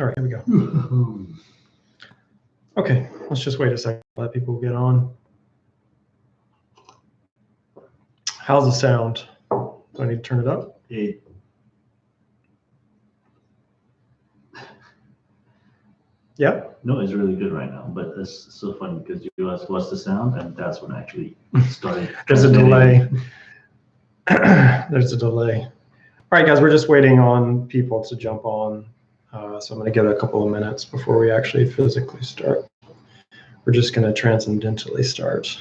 All right, here we go. Okay, let's just wait a second, let people get on. How's the sound? Do I need to turn it up? Yeah. Yeah? No, it's really good right now, but it's so funny because you asked what's the sound, and that's when I actually started. There's a delay. There's a delay. All right, guys, we're just waiting on people to jump on. So I'm going to give it a couple of minutes before we actually physically start. We're just going to transcendentally start.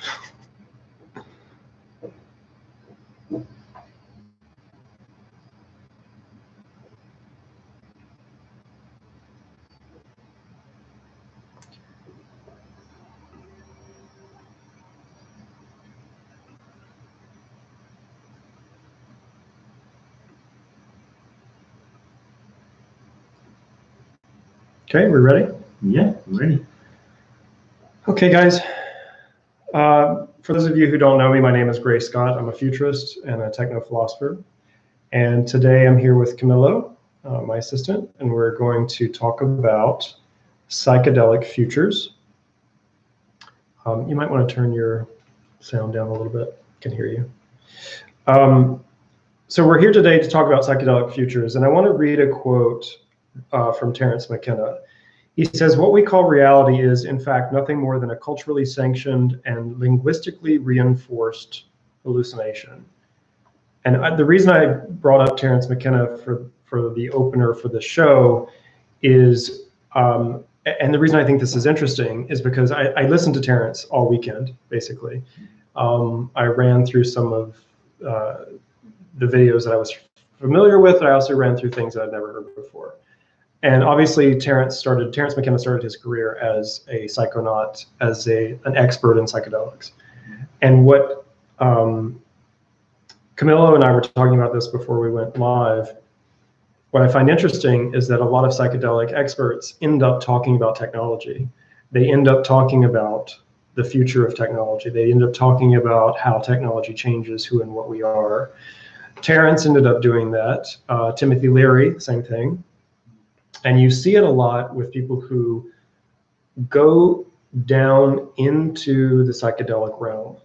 Okay, we're ready? Yeah, I'm ready. Okay, guys. For those of you who don't know me, my name is Gray Scott. I'm a futurist and a techno-philosopher. And today I'm here with Camillo, my assistant, and we're going to talk about psychedelic futures. You might want to turn your sound down a little bit. I can hear you. So we're here today to talk about psychedelic futures, and I want to read a quote from Terence McKenna. He says, "What we call reality is, in fact, nothing more than a culturally sanctioned and linguistically reinforced hallucination." And the reason I brought up Terence McKenna for the opener for the show is, and the reason I think this is interesting is because I listened to Terence all weekend, basically. I ran through some of the videos that I was familiar with, and I also ran through things that I'd never heard before. And obviously, Terence McKenna started his career as a psychonaut, as an expert in psychedelics. And what Camillo and I were talking about this before we went live. What I find interesting is that a lot of psychedelic experts end up talking about technology. They end up talking about the future of technology. They end up talking about how technology changes who and what we are. Terence ended up doing that. Timothy Leary, same thing. And you see it a lot with people who go down into the psychedelic realm.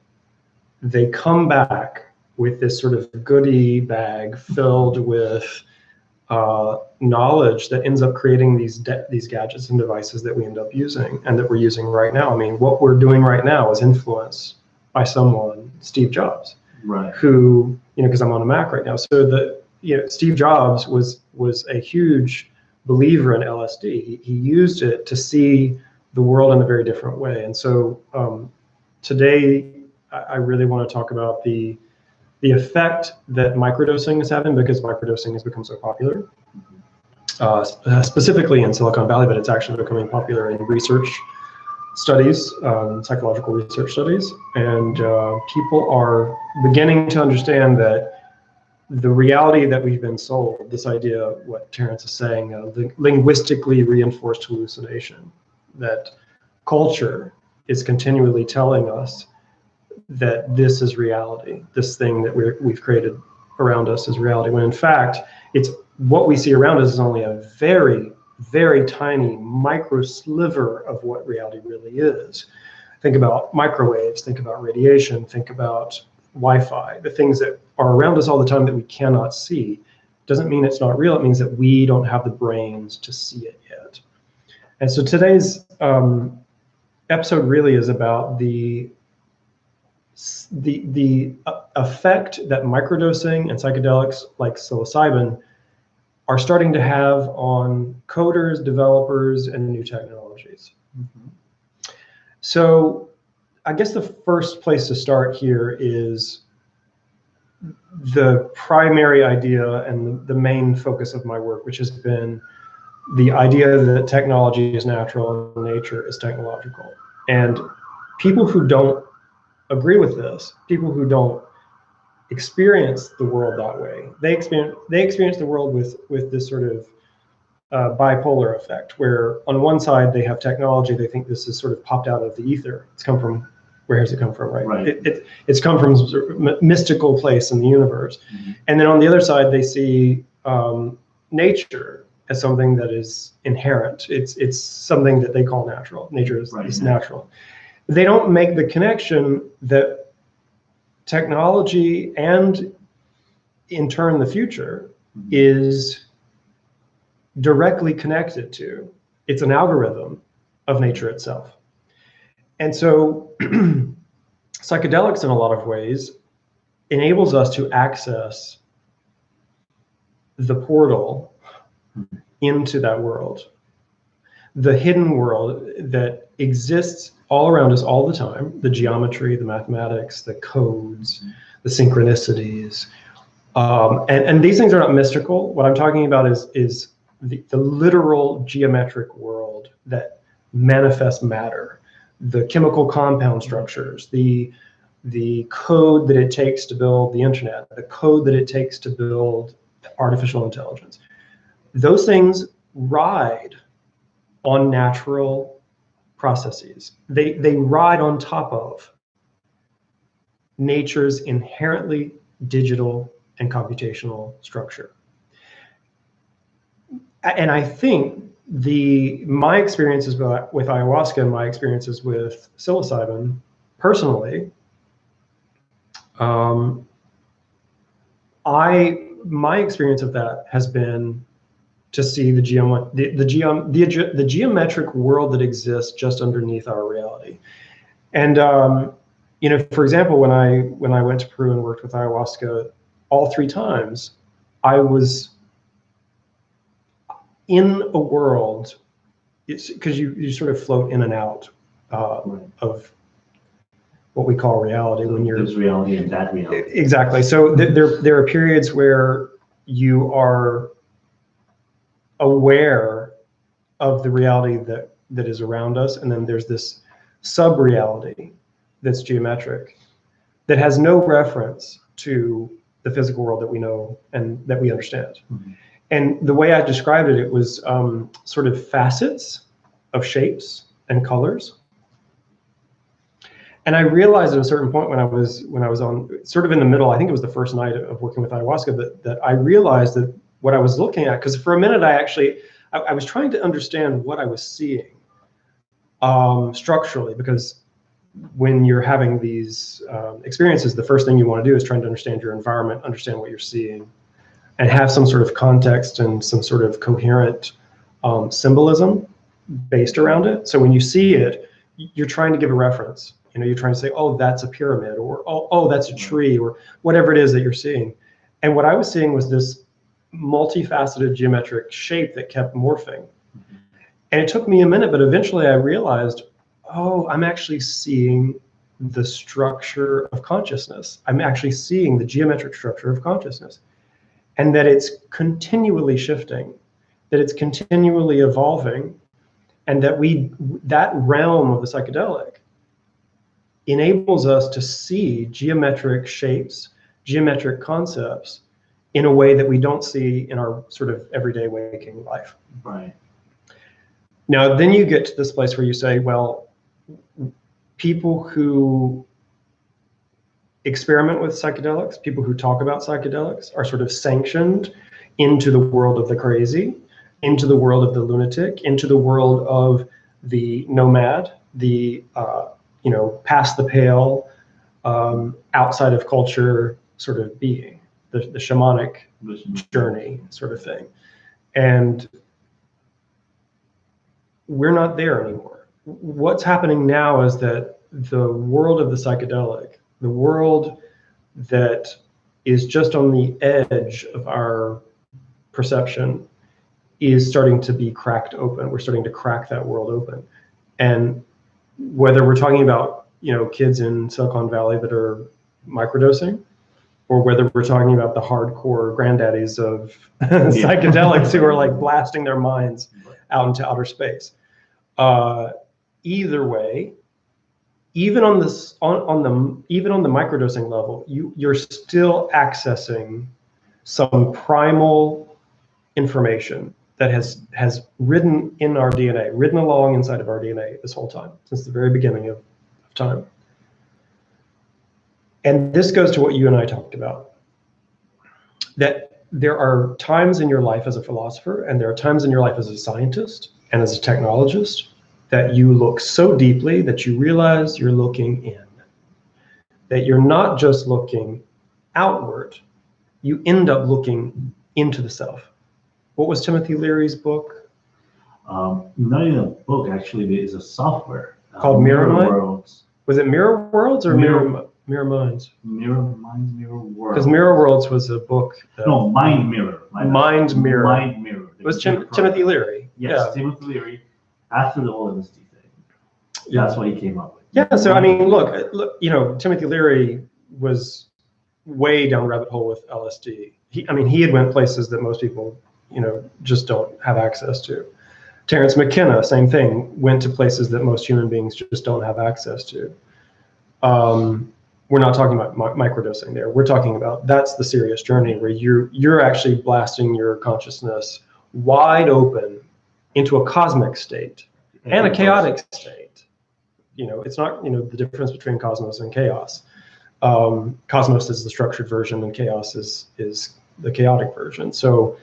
They come back with this sort of goodie bag filled with knowledge that ends up creating these gadgets and devices that we end up using and that we're using right now. I mean, what we're doing right now is influenced by someone, Steve Jobs, right? Who, because I'm on a Mac right now. So Steve Jobs was a huge believer in LSD. He used it to see the world in a very different way. And so today, I really want to talk about the effect that microdosing is having, because microdosing has become so popular, specifically in Silicon Valley, but it's actually becoming popular in research studies, psychological research studies. And people are beginning to understand that the reality that we've been sold, this idea, what Terence is saying, the linguistically reinforced hallucination, that culture is continually telling us that this is reality, this thing that we've created around us is reality, when in fact, it's what we see around us is only a very, very tiny micro sliver of what reality really is. Think about microwaves, think about radiation, think about Wi-Fi, the things that are around us all the time that we cannot see. Doesn't mean it's not real, it means that we don't have the brains to see it yet. And so today's episode really is about the effect that microdosing and psychedelics like psilocybin are starting to have on coders, developers, and new technologies. Mm-hmm. So I guess the first place to start here is the primary idea and the main focus of my work, which has been the idea that technology is natural and nature is technological. And people who don't agree with this, people who don't experience the world that way, they experience the world with this sort of bipolar effect, where on one side they have technology, they think this is sort of popped out of the ether. It's come from, where has it come from, right? It's come from a sort of mystical place in the universe. Mm-hmm. And then on the other side, they see nature as something that is inherent. It's something that they call natural. Nature is natural. They don't make the connection that technology and in turn the future is directly connected to. It's an algorithm of nature itself. And so psychedelics in a lot of ways enables us to access the portal into that world, the hidden world that exists all around us all the time, the geometry, the mathematics, the codes, the synchronicities. And these things are not mystical. What I'm talking about is the literal geometric world that manifests matter, the chemical compound structures, the code that it takes to build the internet, the code that it takes to build artificial intelligence. Those things ride on natural processes. They ride on top of nature's inherently digital and computational structure. And I think my experiences with ayahuasca and my experiences with psilocybin personally, my experience of that has been to see the geometric world that exists just underneath our reality. And you know, for example, when I went to Peru and worked with ayahuasca, all 3 times, I was in a world, because you sort of float in and out of what we call reality. When you're there's reality and that reality. Exactly. So there are periods where you are aware of the reality that is around us, and then there's this sub-reality that's geometric, that has no reference to the physical world that we know and that we understand. Mm-hmm. And the way I described it, it was sort of facets of shapes and colors. And I realized at a certain point when I was on sort of in the middle, I think it was the first night of working with ayahuasca, that I realized that what I was looking at, because for a minute I was trying to understand what I was seeing structurally, because when you're having these experiences, the first thing you want to do is trying to understand your environment, understand what you're seeing, and have some sort of context and some sort of coherent symbolism based around it. So when you see it, you're trying to give a reference. You know, you're trying to say, oh, that's a pyramid, or oh, that's a tree, or whatever it is that you're seeing. And what I was seeing was this multifaceted geometric shape that kept morphing. And it took me a minute, but eventually I realized, oh, I'm actually seeing the structure of consciousness. I'm actually seeing the geometric structure of consciousness, and that it's continually shifting, that it's continually evolving, and that realm of the psychedelic enables us to see geometric shapes, geometric concepts in a way that we don't see in our sort of everyday waking life. Right. Now, then you get to this place where you say, well, people who experiment with psychedelics, people who talk about psychedelics, are sort of sanctioned into the world of the crazy, into the world of the lunatic, into the world of the nomad, the past the pale, outside of culture sort of being, the shamanic journey sort of thing. And we're not there anymore. What's happening now is that the world of the psychedelic, the world that is just on the edge of our perception, is starting to be cracked open. We're starting to crack that world open. And whether we're talking about, kids in Silicon Valley that are microdosing, or whether we're talking about the hardcore granddaddies of psychedelics who are like blasting their minds out into outer space. Either way, even on the microdosing level, you're still accessing some primal information that has ridden in our DNA, ridden along inside of our DNA this whole time, since the very beginning of time. And this goes to what you and I talked about, that there are times in your life as a philosopher, and there are times in your life as a scientist and as a technologist that you look so deeply that you realize you're looking in, that you're not just looking outward, you end up looking into the self. What was Timothy Leary's book? Not even a book, actually. There is a software Called Mirror Worlds. Was it Mirror Worlds or Mirror Minds? Mirror Minds, Mirror Worlds. Because Mirror Worlds was a book. No, Mind Mirror. Mind Mirror. Mind Mirror. It was Timothy Leary. Yes, Yeah. Timothy Leary. After the whole LSD thing, Yeah. that's what he came up with. Yeah. So I mean, look, you know, Timothy Leary was way down the rabbit hole with LSD. He had went places that most people, you know, just don't have access to. Terence McKenna, same thing, went to places that most human beings just don't have access to. We're not talking about microdosing there. We're talking about, that's the serious journey where you're actually blasting your consciousness wide open into a cosmic state and a chaotic state. You know, it's not, you know, the difference between cosmos and chaos. Cosmos is the structured version and chaos is the chaotic version. So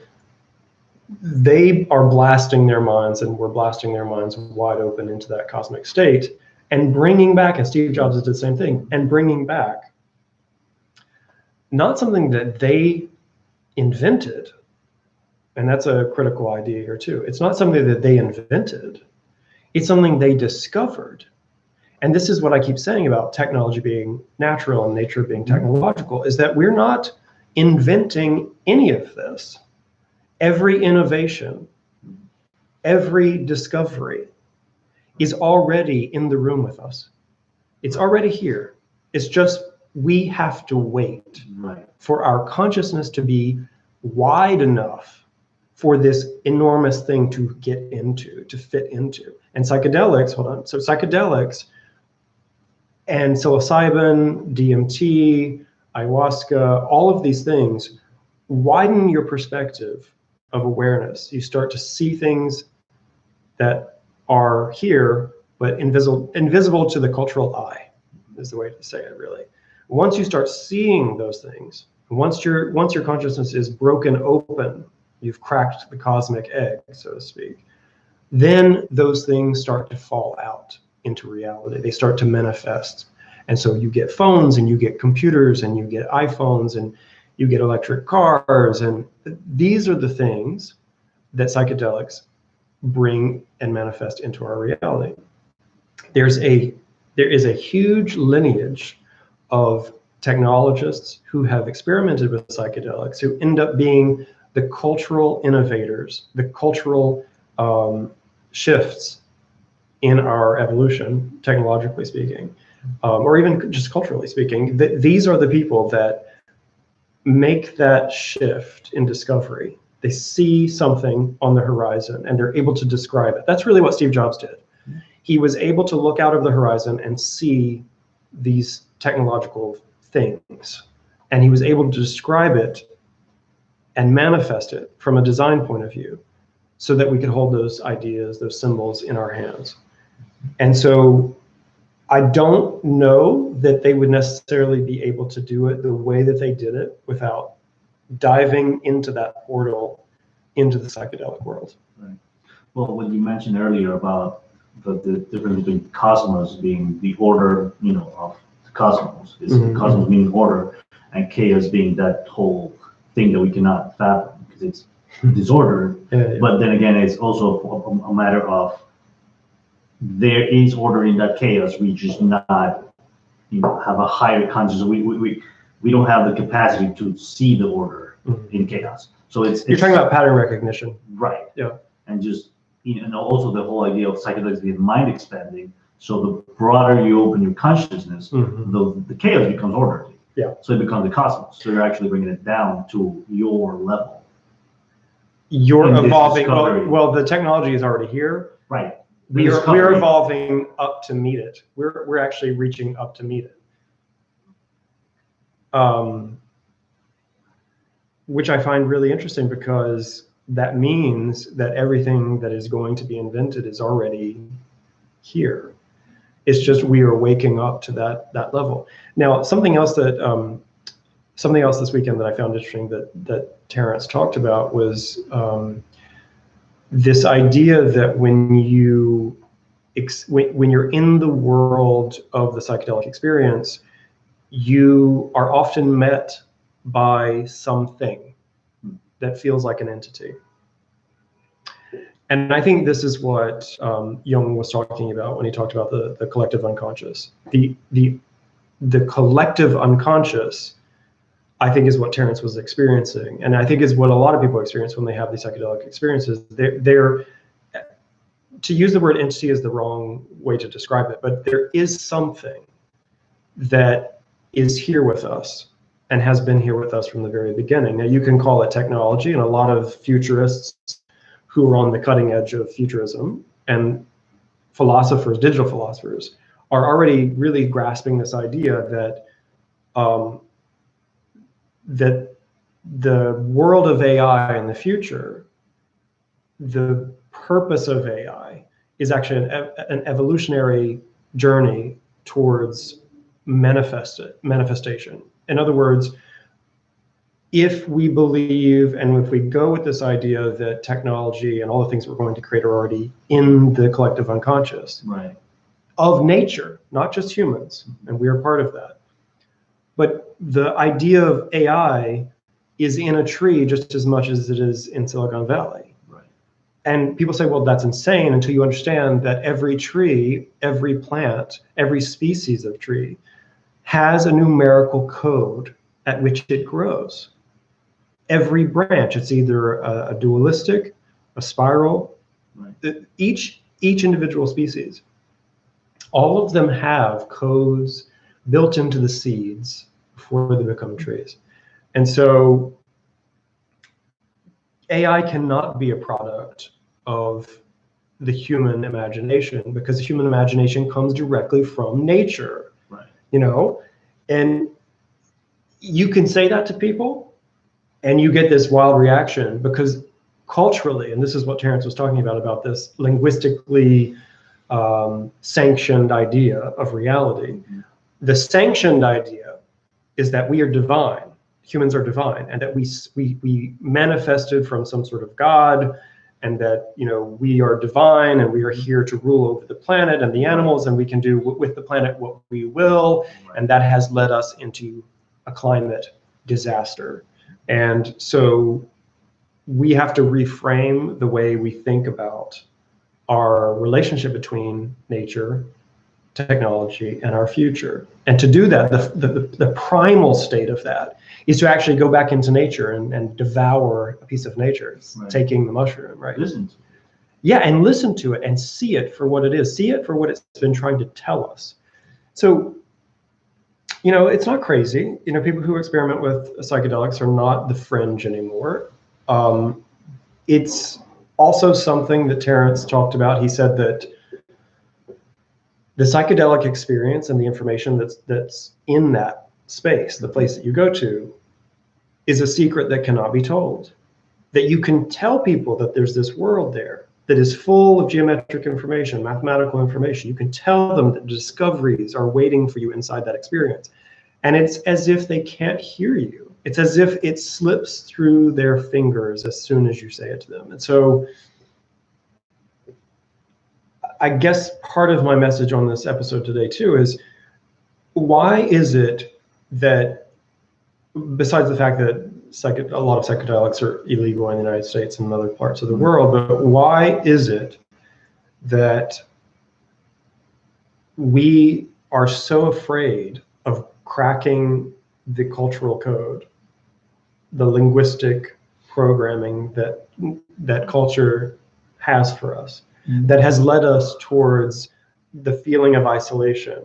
they are blasting their minds, and we're blasting their minds wide open into that cosmic state and bringing back, and Steve Jobs did the same thing, and bringing back not something that they invented, and that's a critical idea here too. It's not something that they invented. It's something they discovered. And this is what I keep saying about technology being natural and nature being technological, is that we're not inventing any of this. Every innovation, every discovery is already in the room with us. It's already here. It's just we have to wait for our consciousness to be wide enough for this enormous thing to get into, to fit into. And psychedelics, hold on, so psychedelics and psilocybin, DMT, ayahuasca, all of these things widen your perspective of awareness. You start to see things that are here, but invisible to the cultural eye, is the way to say it, really. Once you start seeing those things, once your consciousness is broken open, you've cracked the cosmic egg, so to speak, then those things start to fall out into reality. They start to manifest. And so you get phones, and you get computers, and you get iPhones, and you get electric cars, and these are the things that psychedelics bring and manifest into our reality. There is a huge lineage of technologists who have experimented with psychedelics, who end up being the cultural innovators, the cultural shifts in our evolution, technologically speaking, or even just culturally speaking. These are the people that make that shift in discovery. They see something on the horizon and they're able to describe it. That's really what Steve Jobs did. He was able to look out of the horizon and see these technological things, and he was able to describe it and manifest it from a design point of view so that we could hold those ideas, those symbols in our hands. And so I don't know that they would necessarily be able to do it the way that they did it without diving into that portal into the psychedelic world. Right. Well, what you mentioned earlier about the difference between cosmos being the order, you know, of the cosmos, is cosmos meaning order, and chaos being that whole thing that we cannot fathom because it's disorder. Yeah. But then again, it's also a matter of there is order in that chaos. We just not, you know, have a higher consciousness. We don't have the capacity to see the order in chaos. So you're talking about pattern recognition, right? Yeah, and just, you know, also the whole idea of psychedelics being mind expanding. So the broader you open your consciousness, the chaos becomes orderly. Yeah. So it becomes the cosmos. So you're actually bringing it down to your level. You're evolving. Well, the technology is already here. Right. We're evolving up to meet it. We're actually reaching up to meet it. Which I find really interesting, because that means that everything that is going to be invented is already here. It's just we are waking up to that level. Now, something else that something else this weekend that I found interesting that Terence talked about was this idea that when you're in the world of the psychedelic experience, you are often met by something that feels like an entity. And I think this is what Jung was talking about when he talked about the collective unconscious. The collective unconscious, I think, is what Terence was experiencing, and I think is what a lot of people experience when they have these psychedelic experiences. They're to use the word entity is the wrong way to describe it, but there is something that is here with us and has been here with us from the very beginning. Now, you can call it technology, and a lot of futurists who are on the cutting edge of futurism and philosophers, digital philosophers, are already really grasping this idea that that the world of AI in the future, the purpose of AI is actually an evolutionary journey towards manifestation. In other words, if we believe and if we go with this idea that technology and all the things we're going to create are already in the collective unconscious of nature, not just humans, and we are part of that. But the idea of AI is in a tree just as much as it is in Silicon Valley. And people say, well, that's insane, until you understand that every tree, every plant, every species of tree has a numerical code at which it grows. Every branch, it's either a dualistic, a spiral, each individual species, all of them have codes built into the seeds before they become trees. And so AI cannot be a product of the human imagination, because the human imagination comes directly from nature, you know? And you can say that to people and you get this wild reaction, because culturally, and this is what Terence was talking about this linguistically sanctioned idea of reality. The sanctioned idea is that we are divine, humans are divine, and that we manifested from some sort of God, and that, you know, we are divine and we are here to rule over the planet and the animals, and we can do with the planet what we will, and that has led us into a climate disaster. And so we have to reframe the way we think about our relationship between nature, technology, and our future. And to do that, the primal state of that is to actually go back into nature and devour a piece of nature, taking the mushroom, listen to it. Yeah, and listen to it and see it for what it is. See it for what it's been trying to tell us. So, you know, it's not crazy. You know, people who experiment with psychedelics are not the fringe anymore. It's also something that Terence talked about. He said that the psychedelic experience and the information that's in that space, the place that you go to, is a secret that cannot be told. That you can tell people that there's this world there that is full of geometric information, mathematical information. You can tell them that discoveries are waiting for you inside that experience. And it's as if they can't hear you. It's as if it slips through their fingers as soon as you say it to them. And so I guess part of my message on this episode today too is, why is it that, besides the fact that a lot of psychedelics are illegal in the United States and in other parts of the world, but why is it that we are so afraid of cracking the cultural code, the linguistic programming that culture has for us, that has led us towards the feeling of isolation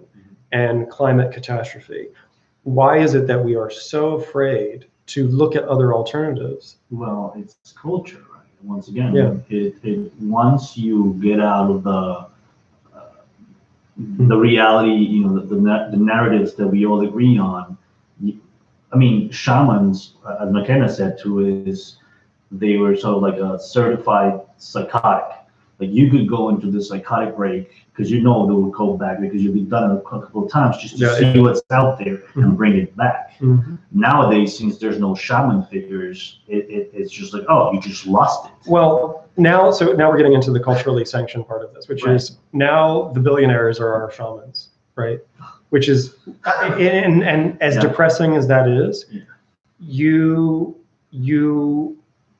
and climate catastrophe? Why is it that we are so afraid to look at other alternatives? Well, it's culture, right? Once again, once you get out of the reality, you know, the narratives that we all agree on. I mean, shamans, as McKenna said too, is they were sort of like a certified psychotic. Like you could go into this psychotic break because you know they will go back because you've done it a couple of times just to see what's out there and bring it back. Nowadays, since there's no shaman figures, it's just like, oh, you just lost it. Well, now we're getting into the culturally sanctioned part of this, which is now the billionaires are our shamans, right? Which is, and as depressing as that is,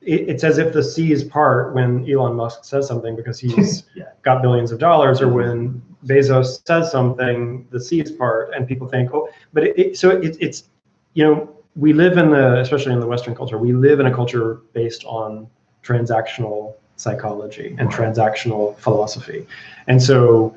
it's as if the seas part when Elon Musk says something because he's got billions of dollars, or when Bezos says something, the seas part, and people think, oh, but it's we live especially in the Western culture, we live in a culture based on transactional psychology and transactional philosophy, and so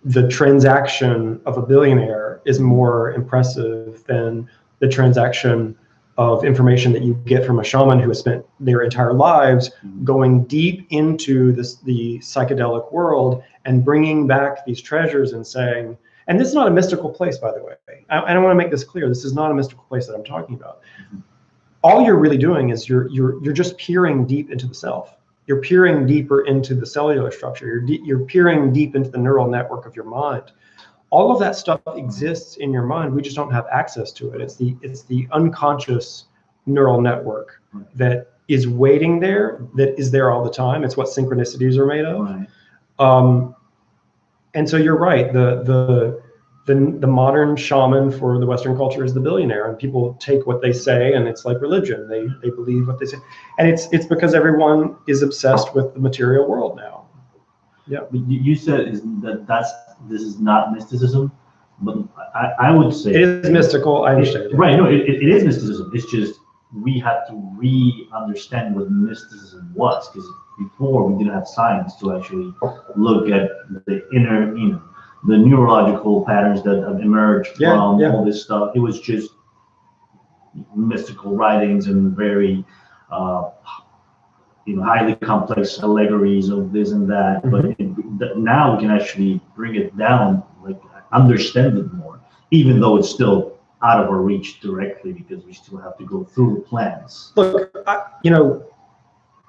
the transaction of a billionaire is more impressive than the transaction of information that you get from a shaman who has spent their entire lives going deep into the psychedelic world and bringing back these treasures and saying, and this is not a mystical place, by the way. I want to make this clear. This is not a mystical place that I'm talking about. All you're really doing is you're just peering deep into the self. You're peering deeper into the cellular structure. You're peering deep into the neural network of your mind. All of that stuff exists in your mind. We just don't have access to it. It's the unconscious neural network that is waiting there, that is there all the time. It's what synchronicities are made of. And so you're right. The modern shaman for the Western culture is the billionaire, and people take what they say, and it's like religion. They believe what they say, and it's because everyone is obsessed with the material world now. Yeah. You said this is not mysticism, but I would say it is mystical. I understand. Right. No, it is mysticism. It's just we have to re-understand what mysticism was, because before we didn't have science to actually look at the inner, the neurological patterns that have emerged from all this stuff. It was just mystical writings and very highly complex allegories of this and that, but now we can actually bring it down, like understand it more, even though it's still out of our reach directly because we still have to go through the plans. Look,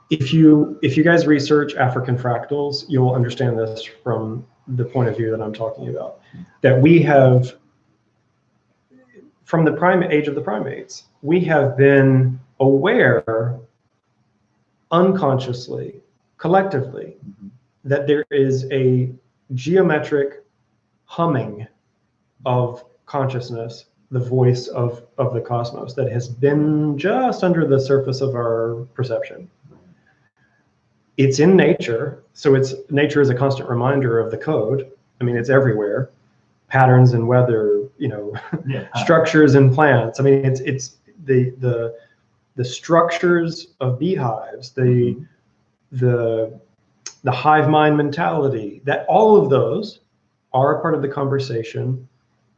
if you guys research African fractals, you will understand this from the point of view that I'm talking about. That we have, from the age of the primates, we have been aware unconsciously, collectively, that there is a geometric humming of consciousness, the voice of the cosmos that has been just under the surface of our perception. It's in nature, so nature is a constant reminder of the code. I mean, it's everywhere. Patterns in weather, structures in plants. I mean, it's the structures of beehives, the hive mind mentality, that all of those are a part of the conversation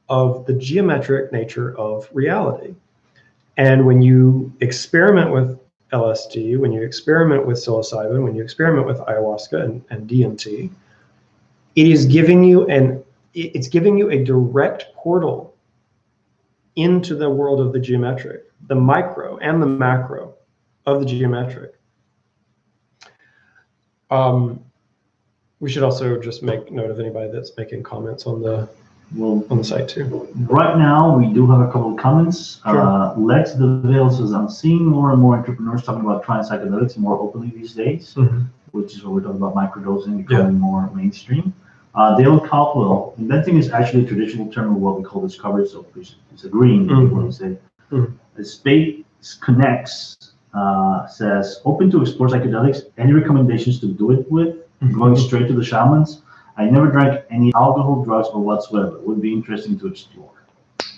of the geometric nature of reality. And when you experiment with LSD, when you experiment with psilocybin, when you experiment with ayahuasca and DMT, it's giving you a direct portal into the world of the geometric, the micro and the macro of the geometric. We should also just make note of anybody that's making comments on the site too. Right now, we do have a couple of comments. Sure. Lex DeVille says, I'm seeing more and more entrepreneurs talking about trying psychedelics more openly these days, which is what we're talking about, microdosing becoming more mainstream. Dale Caldwell, inventing is actually a traditional term of what we call discovery, so it's agreeing with what we say. Space Connects says, open to explore psychedelics. Any recommendations to do it with? Going straight to the shamans? I never drank any alcohol, drugs, or whatsoever. It would be interesting to explore.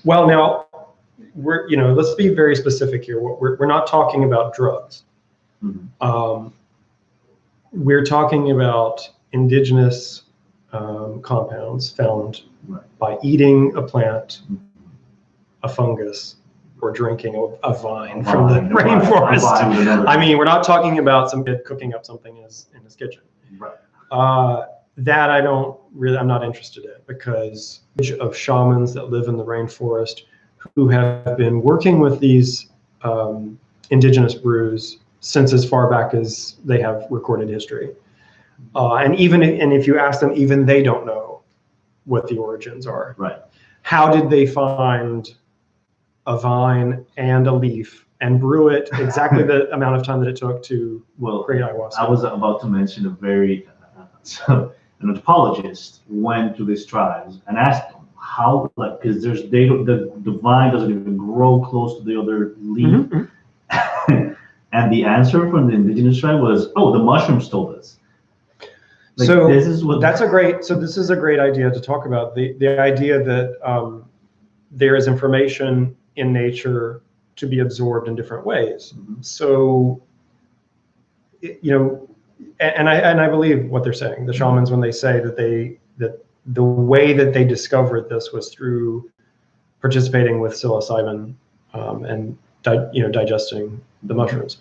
Well, now, let's be very specific here. We're not talking about drugs. We're talking about indigenous compounds found by eating a plant, a fungus, or drinking a vine from the rainforest. I mean, we're not talking about some kid cooking up something in his kitchen. That I'm not interested in, because of shamans that live in the rainforest who have been working with these indigenous brews since as far back as they have recorded history. And if you ask them, even they don't know what the origins are. Right. How did they find a vine and a leaf and brew it exactly the amount of time that it took to create ayahuasca? I was about to mention a very so an anthropologist went to these tribes and asked them how, like, because the vine doesn't even grow close to the other leaf. And the answer from the indigenous tribe was, "Oh, the mushrooms told us." Like, so this is what this is a great idea to talk about, the idea that there is information in nature to be absorbed in different ways. So, and I believe what they're saying. The shamans, when they say that the way that they discovered this was through participating with psilocybin and digesting the mushrooms.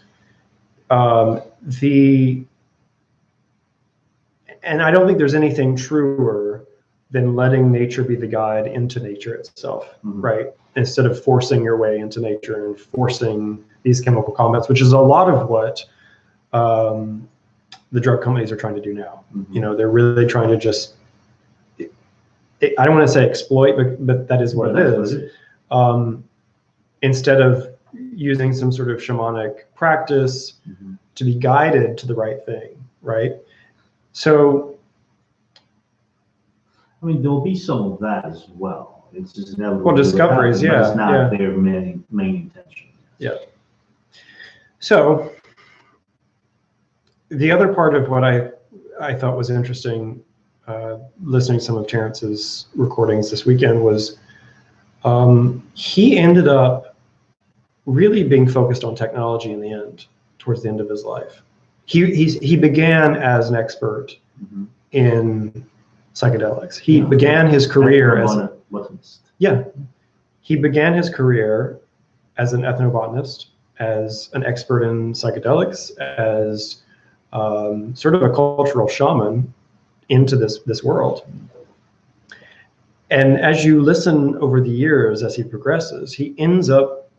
And I don't think there's anything truer than letting nature be the guide into nature itself, right? Instead of forcing your way into nature and forcing these chemical compounds, which is a lot of what the drug companies are trying to do now. They're really trying to just, I don't want to say exploit, but that is what it is. Instead of using some sort of shamanic practice to be guided to the right thing, right? So, I mean, there will be some of that as well. It's just never. Well, discoveries, yeah. It's not their main intention. Yeah. So, the other part of what I thought was interesting, listening to some of Terrence's recordings this weekend, was he ended up really being focused on technology in the end, towards the end of his life. He began as an expert in psychedelics. He began his career he began his career as an ethnobotanist, as an expert in psychedelics, as sort of a cultural shaman into this world. And as you listen over the years, as he progresses, he ends up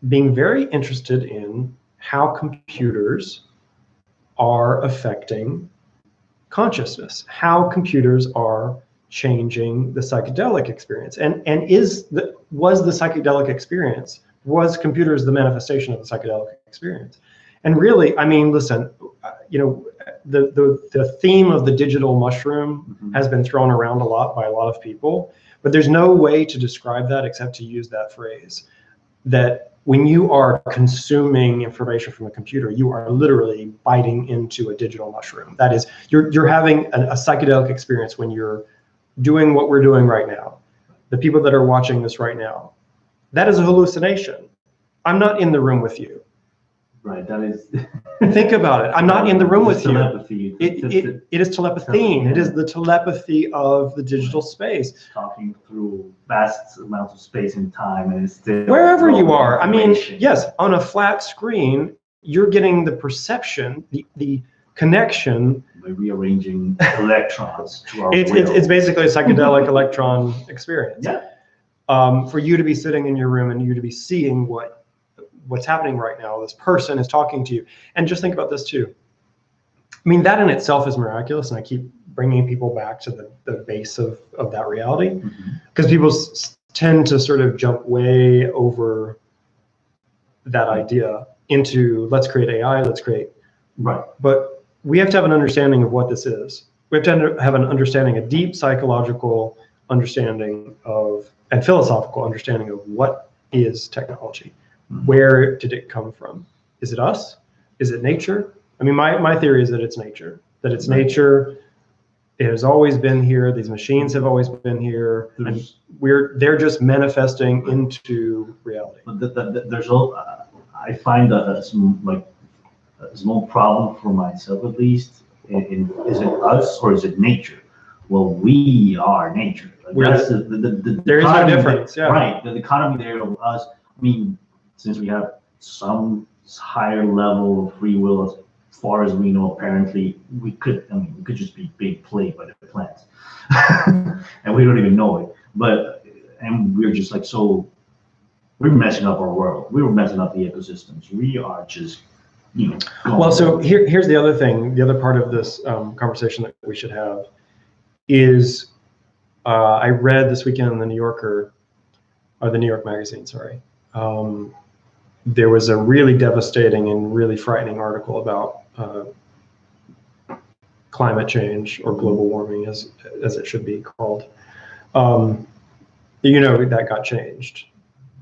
being very interested in how computers are affecting consciousness, how computers are changing the psychedelic experience, and was the psychedelic experience, was computers the manifestation of the psychedelic experience? And really, I mean, listen, the theme of the digital mushroom has been thrown around a lot by a lot of people, but there's no way to describe that except to use that phrase, that when you are consuming information from a computer, you are literally biting into a digital mushroom. That is, you're having a psychedelic experience when you're doing what we're doing right now. The people that are watching this right now, that is a hallucination. I'm not in the room with you. Right, that is. Think about it. I'm not in the room with telepathy. you. It is telepathy. It is the telepathy of the digital space. Talking through vast amounts of space and time, and it's still wherever you are. I mean, yes, on a flat screen, you're getting the perception, the connection. By rearranging electrons to our it's basically a psychedelic electron experience. Yeah. For you to be sitting in your room and you to be seeing what's happening right now. This person is talking to you. And just think about this too. I mean, that in itself is miraculous. And I keep bringing people back to the base of that reality, because people tend to sort of jump way over that idea into, let's create AI, let's create. Right. But we have to have an understanding of what this is. We have to have an understanding, a deep psychological understanding of, and philosophical understanding of what is technology. Where did it come from? Is it us? Is it nature? I mean, my theory is that it's nature. That it's nature. It has always been here. These machines have always been here. And they're just manifesting into reality. But I find that a small problem for myself, at least. Is it us or is it nature? Well, we are nature. There is no difference. Yeah. Right. The economy there of us. I mean, since we have some higher level of free will, as far as we know, apparently we could just be being played by the plants, and we don't even know it. And we're just we're messing up our world. We're messing up the ecosystems. We are just Well, so here's the other thing. The other part of this conversation that we should have is I read this weekend in the New Yorker, or the New York Magazine, sorry. There was a really devastating and really frightening article about climate change, or global warming, as it should be called. That got changed.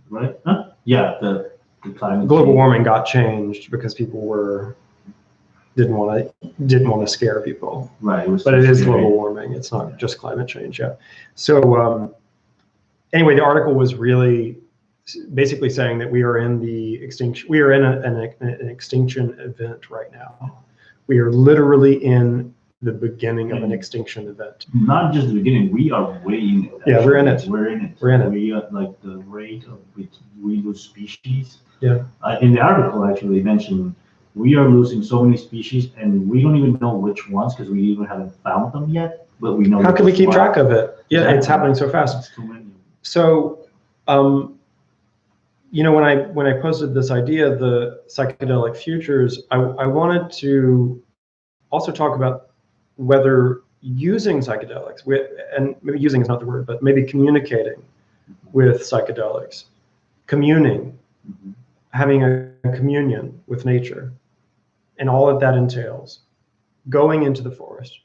Right? Huh? Yeah, the climate global change. warming got changed because people didn't want to scare people. Right. But it is global warming. It's not just climate change. Yeah. So anyway, the article was really basically saying that we are in the extinction. We are in an extinction event right now. We are literally in the beginning of an extinction event. Not just the beginning. We are way in it. Yeah, we're in it. We're in it. We're in it. We are like the rate of which we lose species. Yeah. In the article, actually, they mentioned we are losing so many species, and we don't even know which ones because we even haven't found them yet. But we know. How can we keep track of it? Yeah, exactly. It's happening so fast. It's too many. So, when I posted this idea, the psychedelic futures, I wanted to also talk about whether using psychedelics, and maybe using is not the word, but maybe communicating with psychedelics, communing, having a communion with nature, and all that that entails, going into the forest,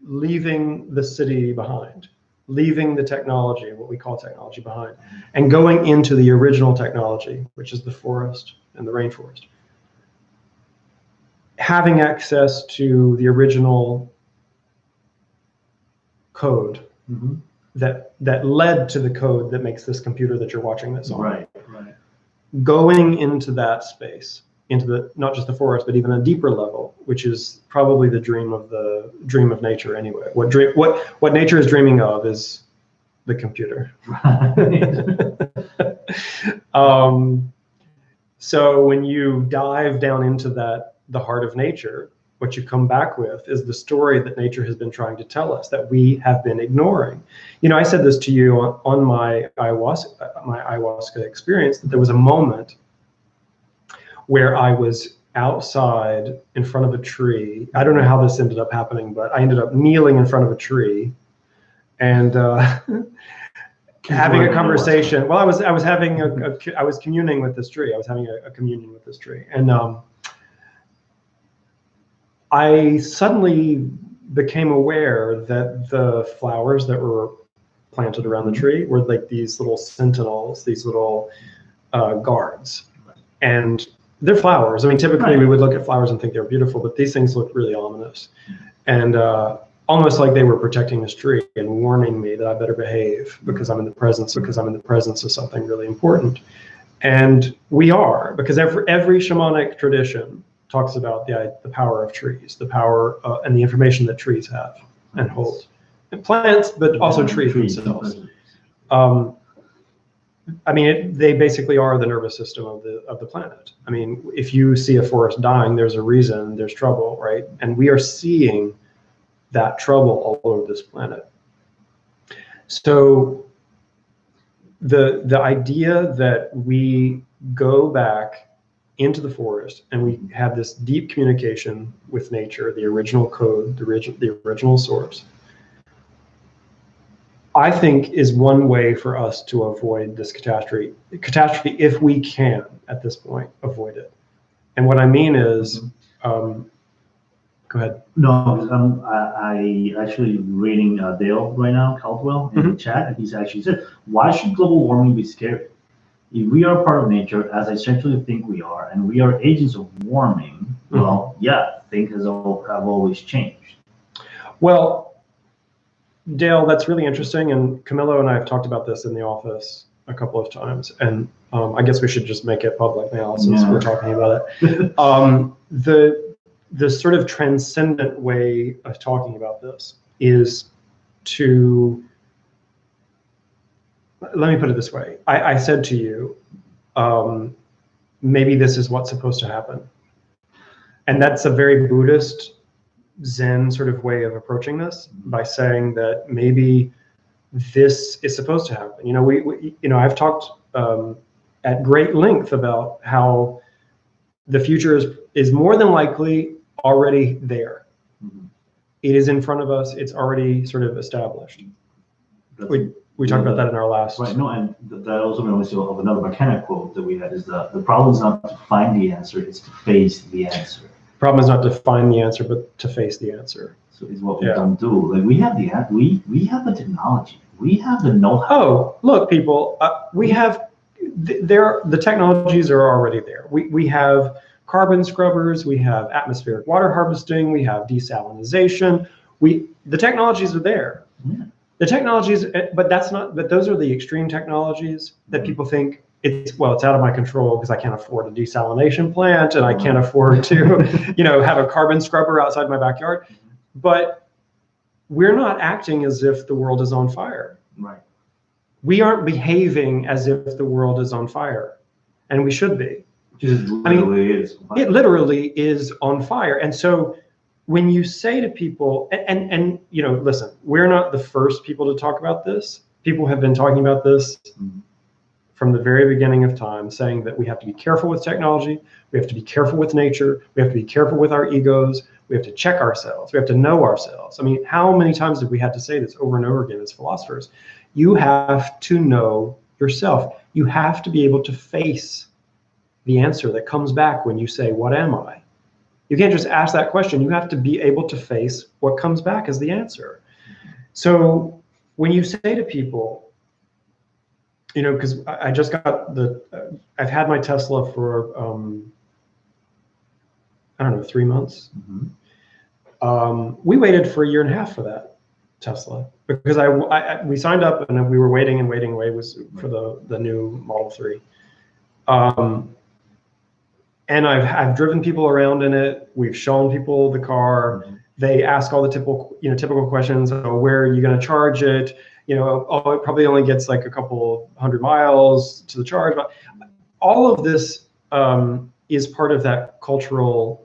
leaving the city behind, leaving the technology, what we call technology, behind, and going into the original technology, which is the forest and the rainforest. Having access to the original code that led to the code that makes this computer that you're watching this on. Right. Going into that space, into not just the forest, but even a deeper level, which is probably the dream of nature anyway. What nature is dreaming of is the computer. So when you dive down into the heart of nature, what you come back with is the story that nature has been trying to tell us that we have been ignoring. I said this to you on my ayahuasca experience, that there was a moment where I was outside in front of a tree. I don't know how this ended up happening, but I ended up kneeling in front of a tree and having a conversation. Well, I was communing with this tree. I was having a communion with this tree, and I suddenly became aware that the flowers that were planted around the tree were like these little sentinels, these little guards. And they're flowers. I mean, typically we would look at flowers and think they were beautiful, but these things looked really ominous. And almost like they were protecting this tree and warning me that I better behave because I'm in the presence of something really important. And we are, because every shamanic tradition talks about the power of trees, the power and the information that trees have and hold, and plants, but also trees themselves. I mean, they basically are the nervous system of the planet. I mean, if you see a forest dying, there's a reason, there's trouble, right? And we are seeing that trouble all over this planet. So the idea that we go back into the forest and we have this deep communication with nature, the original code, the original source, I think is one way for us to avoid this catastrophe if we can at this point avoid it. And what I mean is, go ahead. No, I actually reading Dale right now, Caldwell, in the chat, and he's actually said, why should global warming be scary? If we are part of nature, as I essentially think we are, and we are agents of warming, well, yeah, things have always changed. Well, Dale, that's really interesting, and Camillo and I have talked about this in the office a couple of times, and I guess we should just make it public now since we're talking about it. The sort of transcendent way of talking about this is to, let me put it this way. I said to you, maybe this is what's supposed to happen. And that's a very Buddhist, Zen sort of way of approaching this, by saying that maybe this is supposed to happen. I've talked at great length about how the future is more than likely already there. Mhm. It is in front of us. It's already sort of established. We talked about that in our last. Right. No, and that also reminds me of another McKenna quote that we had: is the problem is not to find the answer; it's to face the answer. Problem is not to find the answer, but to face the answer. So is what we don't do. Like we have we have the technology, we have the know-how. Oh, look, people, we have the technologies are already there. We have carbon scrubbers, we have atmospheric water harvesting, we have desalinization. The technologies are there. Yeah. The technologies, but those are the extreme technologies that people think it's out of my control because I can't afford a desalination plant and I can't afford to, have a carbon scrubber outside my backyard. But we're not acting as if the world is on fire. Right. We aren't behaving as if the world is on fire, and we should be. It literally is on fire. And so when you say to people, and listen, we're not the first people to talk about this. People have been talking about this from the very beginning of time, saying that we have to be careful with technology, we have to be careful with nature, we have to be careful with our egos, we have to check ourselves, we have to know ourselves. I mean, how many times have we had to say this over and over again as philosophers? You have to know yourself. You have to be able to face the answer that comes back when you say, what am I? You can't just ask that question. You have to be able to face what comes back as the answer. So when you say to people, because I just got I've had my Tesla for, 3 months. We waited for 1.5 years for that Tesla because we signed up and we were waiting and waiting. Was for the new Model 3. And I've driven people around in it. We've shown people the car. They ask all the typical questions. Oh, where are you going to charge it? It probably only gets like a couple 100 miles to the charge. But all of this is part of that cultural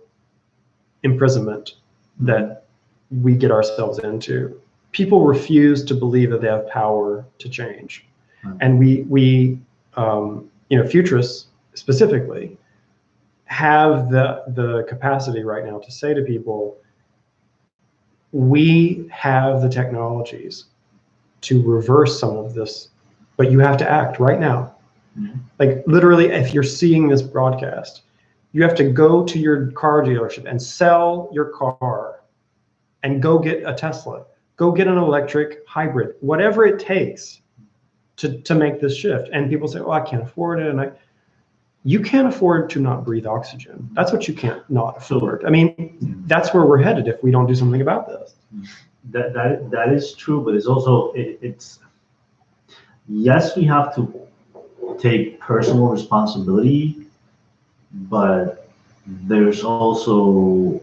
imprisonment that we get ourselves into. People refuse to believe that they have power to change, and we futurists specifically have the capacity right now to say to people, we have the technologies to reverse some of this, but you have to act right now. Like literally, if you're seeing this broadcast, you have to go to your car dealership and sell your car and go get a Tesla, go get an electric hybrid, whatever it takes to make this shift. And people say, oh, I can't afford it. And you can't afford to not breathe oxygen. That's what you can't not afford. I mean, that's where we're headed if we don't do something about this. That is true, but it's also, it's yes, we have to take personal responsibility, but there's also,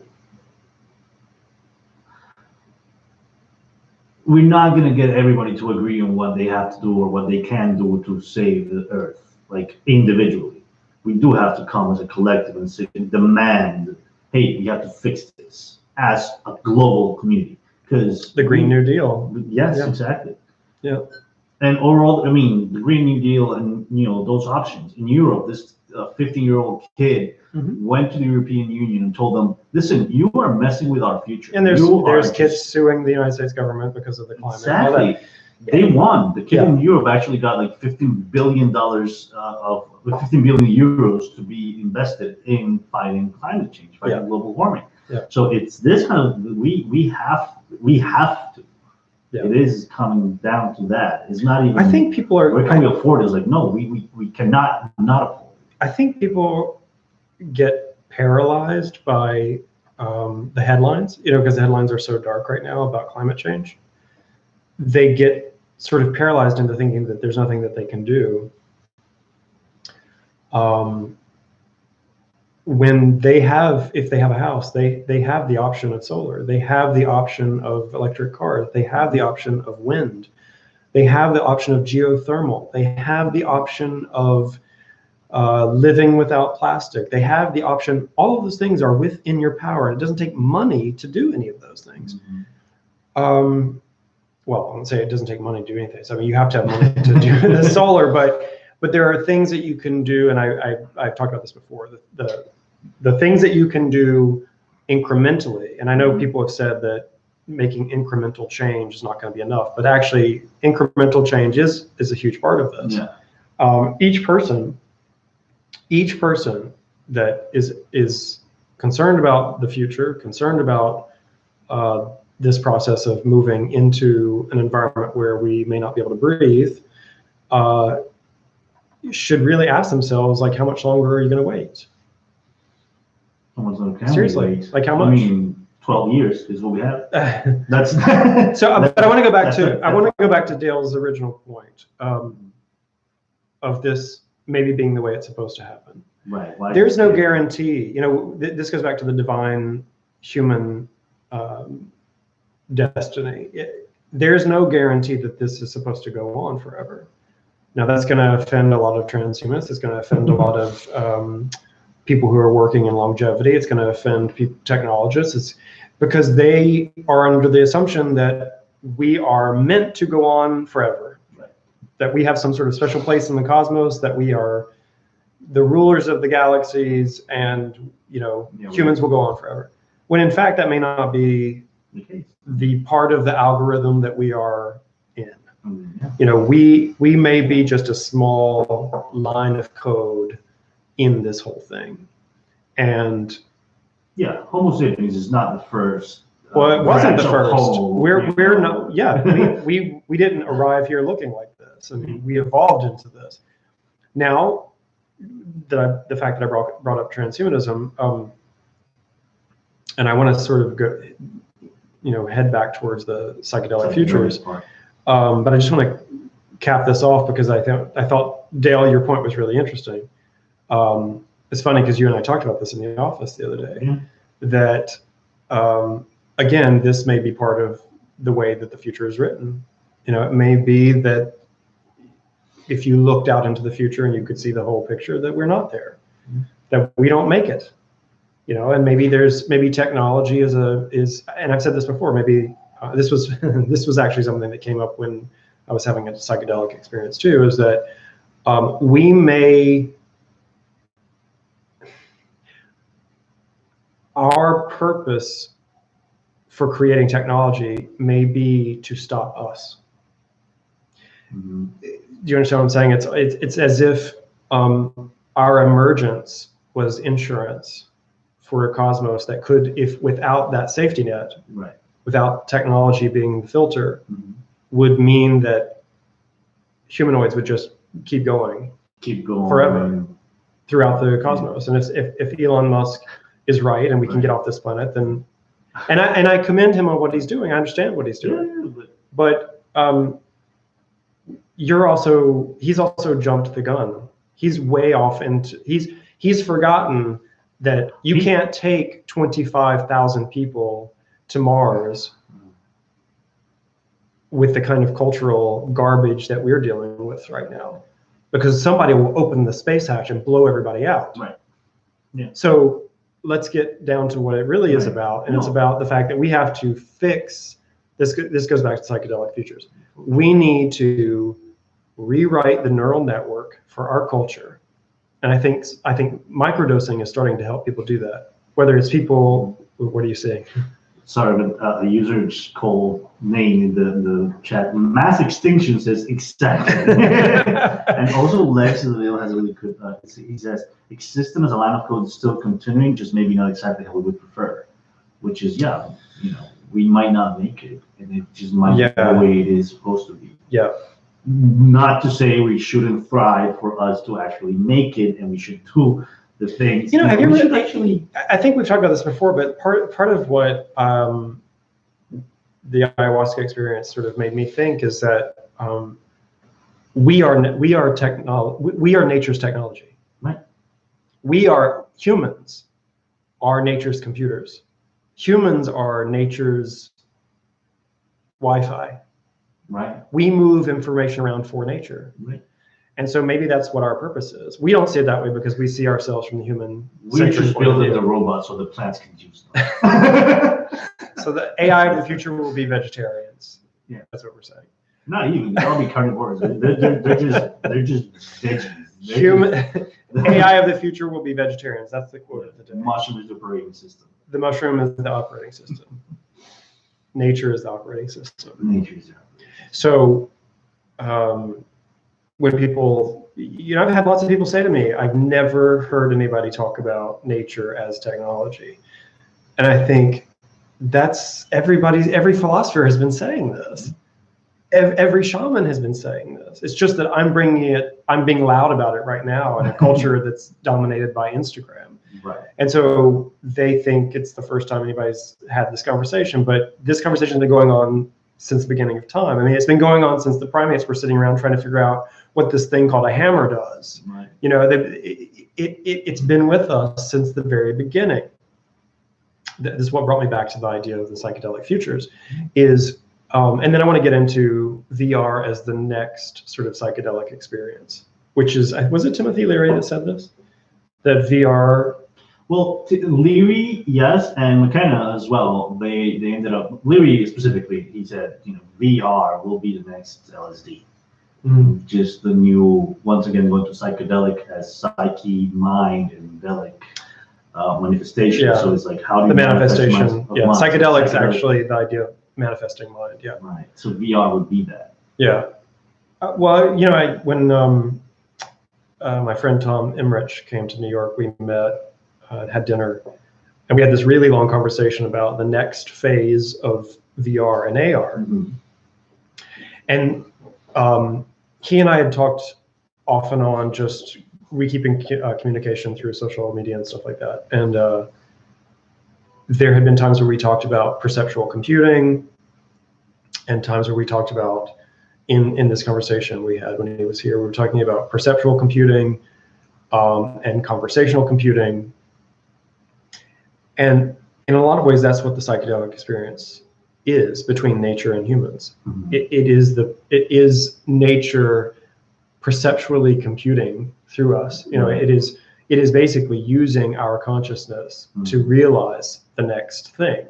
we're not going to get everybody to agree on what they have to do or what they can do to save the earth, like individually. We do have to come as a collective and say, demand, hey, we have to fix this as a global community. Because the Green New Deal. Yes, exactly. Yeah. And overall, I mean, the Green New Deal and, those options. In Europe, this 15-year-old kid went to the European Union and told them, listen, you are messing with our future. And there's kids suing the United States government because of the climate. Exactly. They won. The kid in Europe actually got like $15 billion of 15 billion euros to be invested in fighting climate change, fighting global warming. Yeah. So it's this kind of we have to. Yeah. It is coming down to that. It's not even. I think people are. Where can we afford it? It's like no, we cannot not afford it. I think people get paralyzed by the headlines, because the headlines are so dark right now about climate change. They get sort of paralyzed into thinking that there's nothing that they can do. When if they have a house, they have the option of solar. They have the option of electric cars. They have the option of wind. They have the option of geothermal. They have the option of living without plastic. They have the option. All of those things are within your power. It doesn't take money to do any of those things. Well, I won't say it doesn't take money to do anything. So, I mean, you have to have money to do the solar, but there are things that you can do, and I've talked about this before. the things that you can do incrementally, and I know people have said that making incremental change is not going to be enough, but actually incremental change is a huge part of this. Yeah. Each person that is concerned about the future, concerned about this process of moving into an environment where we may not be able to breathe, should really ask themselves, like, how much longer are you going to wait? Seriously, wait? like how much? I mean, 12 years is what we have. That's so. But I want to go back to Dale's original point of this maybe being the way it's supposed to happen. Right. There's no guarantee. You know, this goes back to the divine human destiny. There's no guarantee that this is supposed to go on forever. Now, that's going to offend a lot of transhumanists. It's going to offend a lot of people who are working in longevity. It's going to offend technologists. It's because they are under the assumption that we are meant to go on forever, right? That we have some sort of special place in the cosmos, that we are the rulers of the galaxies, and humans will go on forever. When in fact, that may not be the part of the algorithm that we are in. Yeah. We may be just a small line of code in this whole thing. And yeah, Homo sapiens is not the first. Well, it wasn't the first. We're not. Yeah, we didn't arrive here looking like this. I mean, we evolved into this. Now, the fact that I brought up transhumanism, and I want to sort of go, head back towards the psychedelic futures. But I just want to cap this off because I thought Dale, your point was really interesting. It's funny because you and I talked about this in the office the other day. That again, this may be part of the way that the future is written. It may be that if you looked out into the future and you could see the whole picture, that we're not there, that we don't make it. And maybe technology is, and I've said this before. Maybe this was actually something that came up when I was having a psychedelic experience too. Is that we may. Our purpose for creating technology may be to stop us. Mm-hmm. Do you understand what I'm saying? It's as if our emergence was insurance for a cosmos that could, if without that safety net, right, without technology being the filter, mm-hmm, would mean that humanoids would just keep going forever throughout the cosmos. And if Elon Musk is right and we can get off this planet, then and I commend him on what he's doing. I understand what he's doing. But he's also jumped the gun. He's way off into he's forgotten that you can't take 25,000 people to Mars with the kind of cultural garbage that we're dealing with right now, because somebody will open the space hatch and blow everybody out. Right. Yeah. So let's get down to what it really is about, and it's about the fact that we have to fix this. This goes back to psychedelic futures. We need to rewrite the neural network for our culture, and I think microdosing is starting to help people do that. Whether it's people, what are you saying? Sorry, but a user just called name in the chat. Mass extinction says exactly. And also Lex has a really good, he says, system as a line of code is still continuing, just maybe not exactly how we would prefer. Which is, we might not make it, and it just might be the way it is supposed to be. Yeah. Not to say we shouldn't thrive for us to actually make it, and we should do the things. Have you ever actually? I think we've talked about this before, but part of what the ayahuasca experience sort of made me think is that we are nature's technology. Right. Humans are nature's computers. Humans are nature's Wi-Fi. Right. We move information around for nature. Right. And so maybe that's what our purpose is. We don't see it that way because we see ourselves from the human. We just building the robots so the plants can use them. So the AI of the future will be vegetarians. Yeah, that's what we're saying. Not even. They'll be carnivores. They're just veggies. Human AI of the future will be vegetarians. That's the quote of the day. Mushroom is the operating system. The mushroom is the operating system. Nature is the operating system. Nature is the operating system. So when people, I've had lots of people say to me, I've never heard anybody talk about nature as technology. And I think that's every philosopher has been saying this. Every shaman has been saying this. It's just that I'm being loud about it right now in a culture that's dominated by Instagram. Right. And so they think it's the first time anybody's had this conversation, but this conversation has been going on since the beginning of time. I mean, it's been going on since the primates were sitting around trying to figure out what this thing called a hammer does. Right. It's been with us since the very beginning. This is what brought me back to the idea of the psychedelic futures is, and then I want to get into VR as the next sort of psychedelic experience, which is, was it Timothy Leary that said this? That VR. Well, Leary, yes, and McKenna as well. They ended up, Leary specifically, he said, VR will be the next LSD. Mm-hmm. Just the new, once again, going to psychedelic as psyche, mind, and delic manifestation. Yeah. So it's like, how do you the manifestation? Yeah, mind? psychedelics actually the idea of manifesting mind. Yeah. Right. So VR would be that. Yeah. Well, when my friend Tom Emmerich came to New York, we met. Had dinner, and we had this really long conversation about the next phase of VR and AR. Mm-hmm. And he and I had talked off and on, just we keep in communication through social media and stuff like that. And there had been times where we talked about perceptual computing, and times where we talked about in this conversation we had when he was here, we were talking about perceptual computing and conversational computing. And in a lot of ways, that's what the psychedelic experience is between nature and humans. Mm-hmm. It is nature perceptually computing through us. It is basically using our consciousness mm-hmm. to realize the next thing.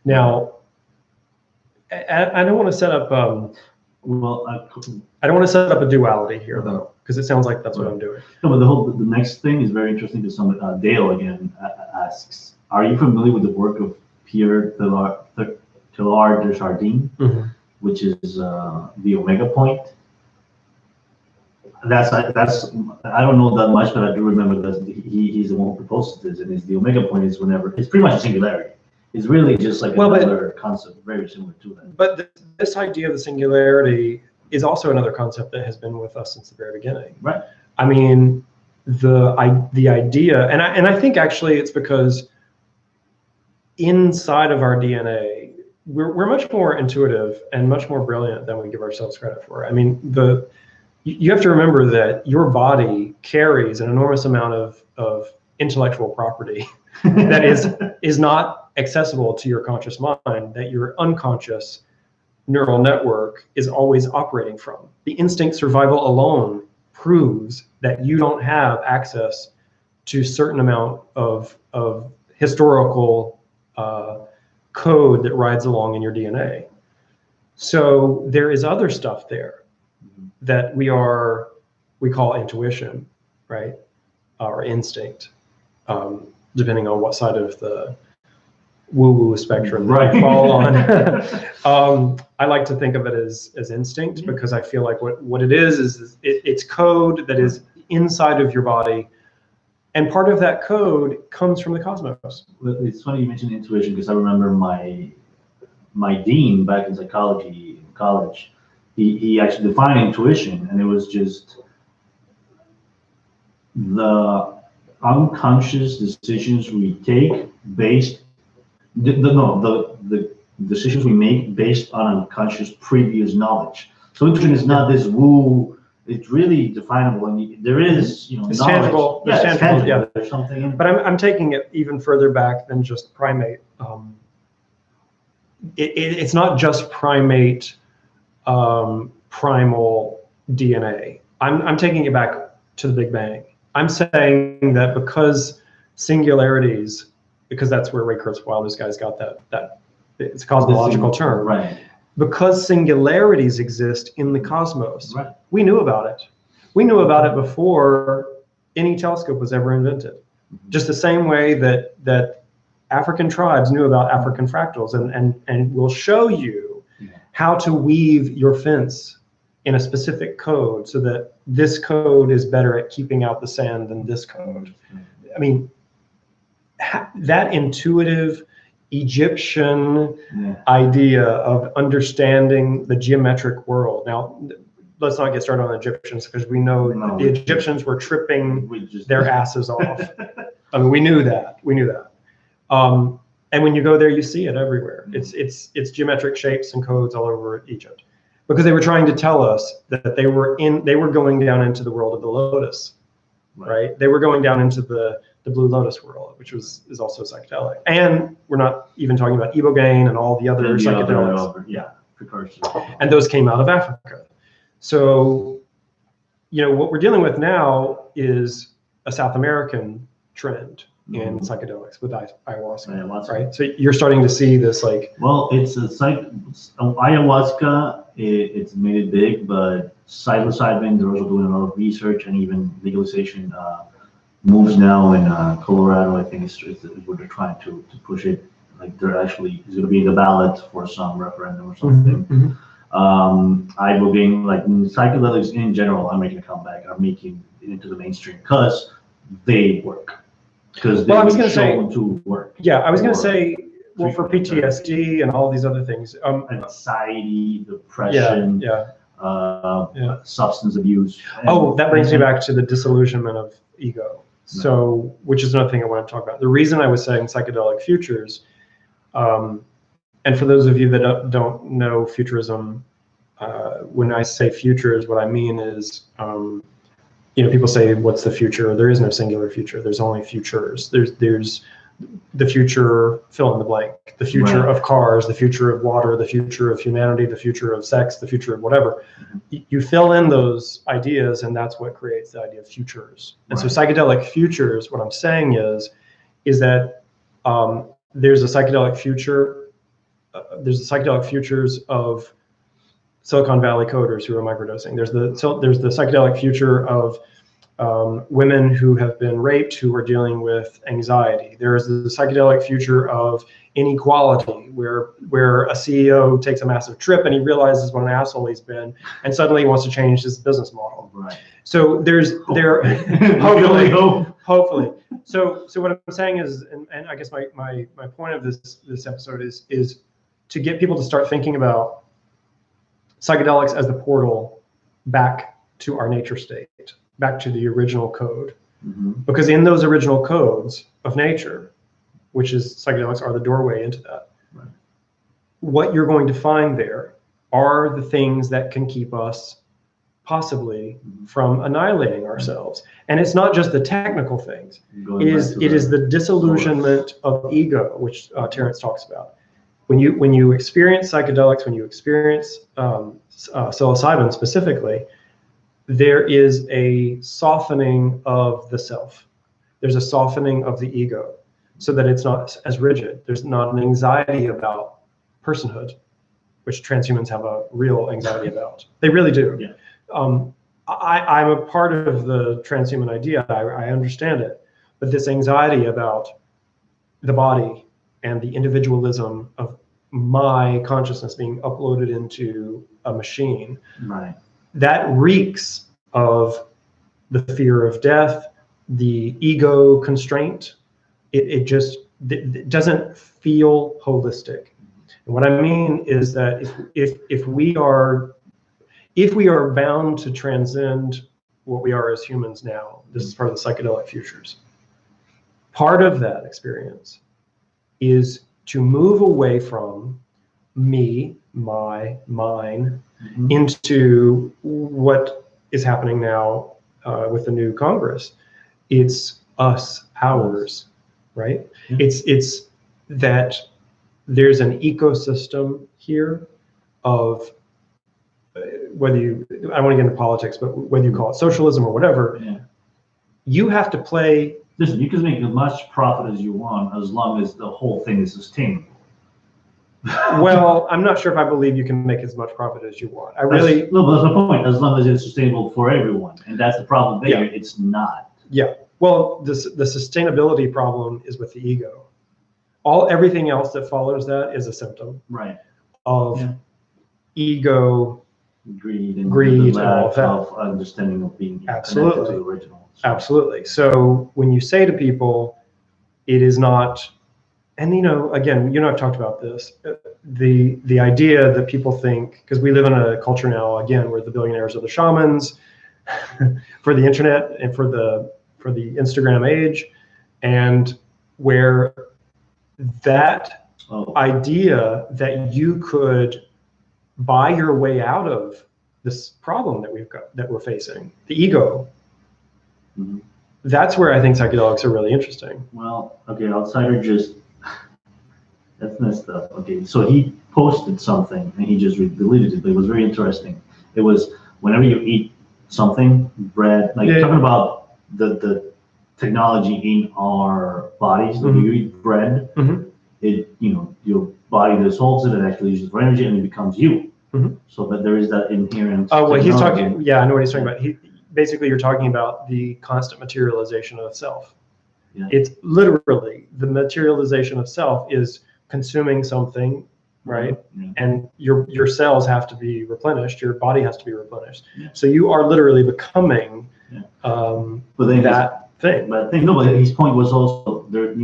Now, I don't want to set up. I don't want to set up a duality here, though, because it sounds like that's what I'm doing. No, but the next thing is very interesting. To some Dale again asks. Are you familiar with the work of Pierre Teilhard de Chardin, mm-hmm. which is the Omega Point? That's I don't know that much, but I do remember that he's the one who proposed this, and the Omega Point is whenever it's pretty much a singularity. It's really just like another concept, very similar to that. But this idea of the singularity is also another concept that has been with us since the very beginning. Right. I mean, the idea, and I think actually it's because inside of our DNA, we're much more intuitive and much more brilliant than we give ourselves credit for. I mean, you have to remember that your body carries an enormous amount of intellectual property that is not accessible to your conscious mind, that your unconscious neural network is always operating from. The instinct survival alone proves that you don't have access to a certain amount of historical code that rides along in your DNA. So there is other stuff there that we call intuition, right? Or instinct, depending on what side of the woo-woo spectrum that you fall on. I like to think of it as instinct, because I feel like what it is it's code that is inside of your body. And part of that code comes from the cosmos. It's funny you mentioned intuition, because I remember my dean back in psychology in college, he actually defined intuition, and it was just the unconscious decisions we take based, the decisions we make based on unconscious previous knowledge. So intuition is not this woo. It's really definable, and there is, it's knowledge. Tangible. Yeah, it's tangible. Yeah, there's something in it. But I'm taking it even further back than just primate. It's not just primate primal DNA. I'm taking it back to the Big Bang. I'm saying that because singularities, because that's where Ray Kurzweil, those guys got that it's a cosmological term. Right. Because singularities exist in the cosmos, right. We knew about it. We knew about it before any telescope was ever invented. Just the same way that African tribes knew about African fractals, and will show you how to weave your fence in a specific code so that this code is better at keeping out the sand than this code. I mean, that intuitive Egyptian idea of understanding the geometric world. Now, let's not get started on the Egyptians, because we know the Egyptians were tripping their asses off. I mean, we knew that. And when you go there, you see it everywhere. It's geometric shapes and codes all over Egypt, because they were trying to tell us that they were going down into the world of the lotus, right? They were going down into the blue lotus world, which is also psychedelic. And we're not even talking about ibogaine and all the other psychedelics. Precursors. And those came out of Africa. So, what we're dealing with now is a South American trend in psychedelics with ayahuasca, right? So you're starting to see this, like... Well, it's ayahuasca, it's made it big, but psilocybin, they're also doing a lot of research and even legalization moves now in Colorado. I think it's where they're trying to push it. Like, they're actually, it's going to be in the ballot for some referendum or something. Ibogaine, like psychedelics in general, are making a comeback, are making it into the mainstream because they work. Because they were shown to work. Yeah, I was going to say, well, for PTSD and all these other things, anxiety, depression, substance abuse. That brings me back to the disillusionment of ego. So, which is another thing I want to talk about. The reason I was saying psychedelic futures, and for those of you that don't know futurism, when I say futures, what I mean is, people say, what's the future? There is no singular future. There's only futures. There's the future, fill in the blank, the future of cars, the future of water, the future of humanity, the future of sex, the future of whatever. You fill in those ideas, and that's what creates the idea of futures. And so psychedelic futures, what I'm saying is that there's a psychedelic future, there's the psychedelic futures of Silicon Valley coders who are microdosing. There's the psychedelic future of women who have been raped who are dealing with anxiety. There is the psychedelic future of inequality, where a CEO takes a massive trip and he realizes what an asshole he's been, and suddenly he wants to change his business model. Right. So hopefully. So what I'm saying is, and I guess my point of this episode is to get people to start thinking about psychedelics as the portal back to our nature state, back to the original code. Because in those original codes of nature, which is psychedelics are the doorway into that, what you're going to find there are the things that can keep us possibly from annihilating ourselves. And it's not just the technical things. It is the disillusionment of ego, which Terence talks about. When you experience psychedelics, when you experience psilocybin specifically, there is a softening of the self. There's a softening of the ego, so that it's not as rigid. There's not an anxiety about personhood, which transhumans have a real anxiety about. They really do. Yeah. I'm a part of the transhuman idea. I understand it, but this anxiety about the body and the individualism of my consciousness being uploaded into a machine, that reeks of the fear of death, the ego constraint. It doesn't feel holistic. And what I mean is that if we are bound to transcend what we are as humans now, this is part of the psychedelic futures. Part of that experience is to move away from me, my, mine, into what is happening now with the new Congress. It's us, ours, right? It's that there's an ecosystem here of whether you, I don't want to get into politics, but whether you call it socialism or whatever, you have to play. Listen, you can make as much profit as you want as long as the whole thing is sustainable. Well, I'm not sure if I believe you can make as much profit as you want. No, but that's the point. As long as it's sustainable for everyone, and that's the problem there. Yeah. It's not. Yeah. Well, the sustainability problem is with the ego. Everything else that follows that is a symptom, right, of ego, greed, and all lack that. of understanding of being Absolutely. connected to the original. So. Absolutely. So when you say to people, it is not, and again, you and I've talked about this, the idea that people think, because we live in a culture now, again, where the billionaires are the shamans for the internet and for the Instagram age, and where that idea that you could buy your way out of this problem that we're facing, the ego. Mm-hmm. That's where I think psychedelics are really interesting. Well, okay, outsider just, that's messed up. Okay, so he posted something and he just deleted it, but it was very interesting. It was whenever you eat something, bread, like talking about the technology in our bodies, when you eat bread, it, your body dissolves it and actually uses for energy and it becomes you. So that there is that inherent. Oh, well, he's talking, yeah, I know what he's talking about. Basically, you're talking about the constant materialization of self. Yeah. It's literally the materialization of self is consuming something, right? Yeah. And your cells have to be replenished. Your body has to be replenished. Yeah. So you are literally becoming that thing. But I think but his point was also there.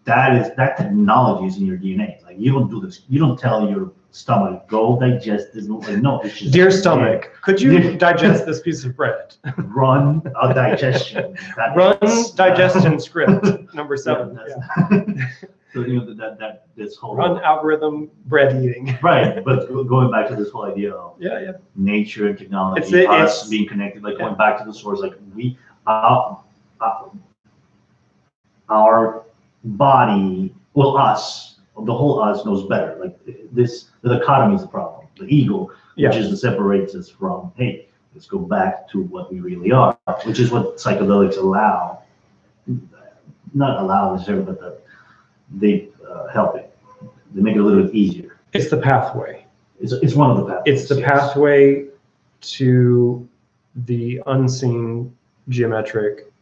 That technology is in your DNA. Like you don't do this. You don't tell your stomach, go digest this. Like, no, it's just dear stomach, could you digest this piece of bread? Run a digestion. Digestion script number 7. Yeah. So that this whole run algorithm bread eating. Right, but going back to this whole idea of nature and technology, us being connected, like going back to the source, like our body, well, us, the whole us knows better. Like the dichotomy is the problem. The ego, which is what separates us from, hey, let's go back to what we really are, which is what psychedelics allow. Not allow necessarily, but they help it. They make it a little bit easier. It's the pathway. It's one of the pathways. It's the pathway to the unseen geometric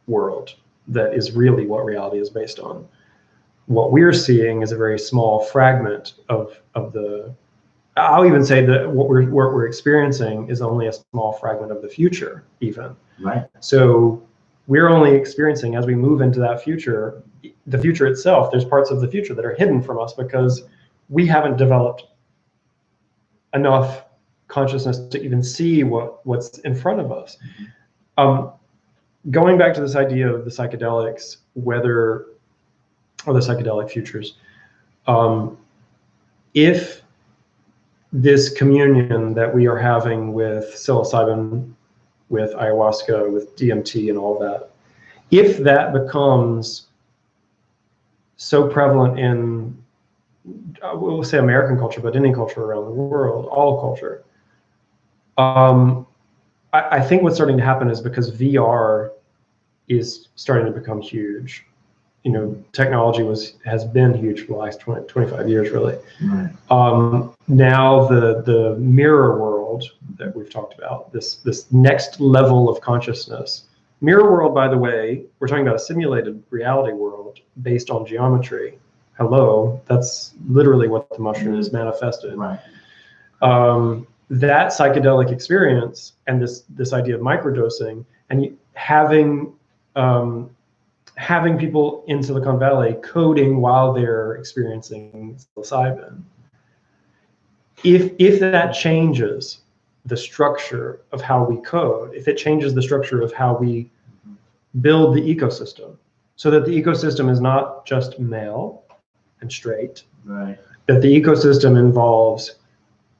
world that is really what reality is based on. What we're seeing is a very small fragment of the. I'll even say that what we're experiencing is only a small fragment of the future, even. Right. So we're only experiencing, as we move into that future, the future itself. There's parts of the future that are hidden from us because we haven't developed enough consciousness to even see what's in front of us. Going back to this idea of the psychedelics, or the psychedelic futures, if this communion that we are having with psilocybin, with ayahuasca, with DMT and all that, if that becomes so prevalent in, we'll say American culture, but any culture around the world, all culture, I think what's starting to happen is because VR is starting to become huge. Technology has been huge for the last 25 years, really. Right. Now the mirror world that we've talked about, this next level of consciousness. Mirror world, by the way, we're talking about a simulated reality world based on geometry. Hello, that's literally what the mushroom is manifested. Right. That psychedelic experience and this idea of microdosing and having people in Silicon Valley coding while they're experiencing psilocybin. If that changes the structure of how we code, if it changes the structure of how we build the ecosystem, so that the ecosystem is not just male and straight, right. That the ecosystem involves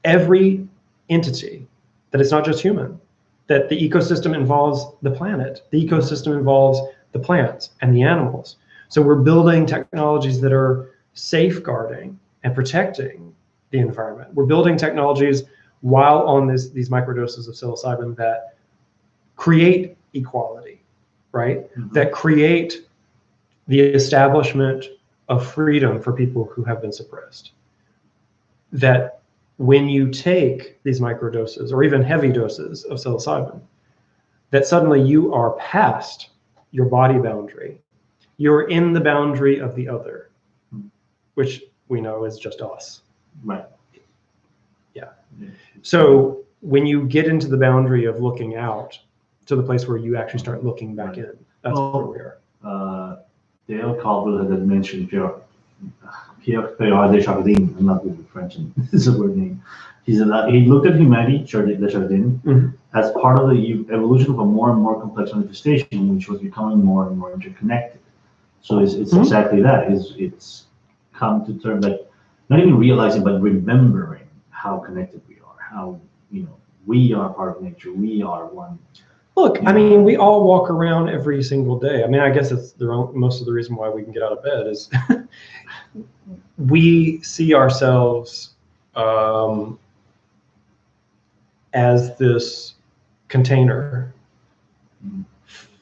every entity, that it's not just human, that the ecosystem involves the planet, the ecosystem involves the plants and the animals. So we're building technologies that are safeguarding and protecting the environment. We're building technologies while on these microdoses of psilocybin that create equality, right? Mm-hmm. That create the establishment of freedom for people who have been suppressed. that when you take these microdoses or even heavy doses of psilocybin, that suddenly you are past your body boundary. You're in the boundary of the other, which we know is just us. Right. Yeah. So when you get into the boundary of looking out to the place where you actually start looking back in, that's where we are. Dale Caldwell had mentioned Pierre Desjardins. I'm not good with French, and it's a weird name. He said that he looked at humanity, Desjardins, as part of the evolution of a more and more complex manifestation, which was becoming more and more interconnected. So it's exactly that. It's come to terms, like not even realizing, but remembering how connected we are, how, we are part of nature, we are one. Look, I mean, we all walk around every single day. I mean, I guess it's most of the reason why we can get out of bed is we see ourselves as this container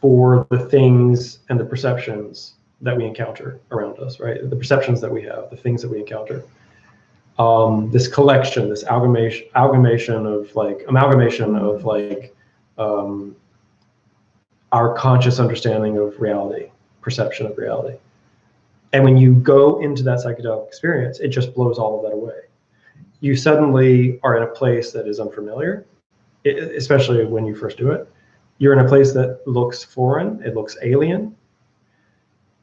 for the things and the perceptions that we encounter around us, right? The perceptions that we have, the things that we encounter. This collection, this amalgamation of our conscious understanding of reality, perception of reality. And when you go into that psychedelic experience, it just blows all of that away. You suddenly are in a place that is unfamiliar, especially when you first do it. You're in a place that looks foreign, it looks alien,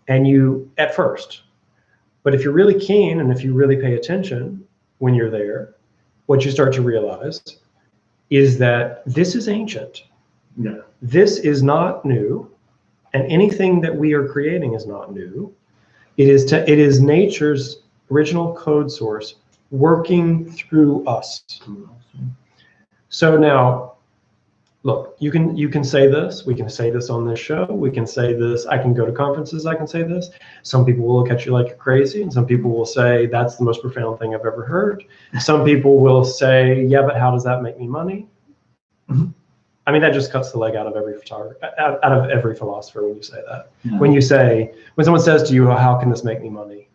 and you, at first. But if you're really keen and if you really pay attention when you're there, what you start to realize is that this is ancient. Yeah. This is not new, and anything that we are creating is not new. It is nature's original code source working through us. So now, look, you can say this. We can say this on this show. We can say this. I can go to conferences. I can say this. Some people will look at you like you're crazy, and some people will say that's the most profound thing I've ever heard. Some people will say, yeah, but how does that make me money? I mean, that just cuts the leg out of every philosopher when you say that. Yeah. When someone says to you, how can this make me money?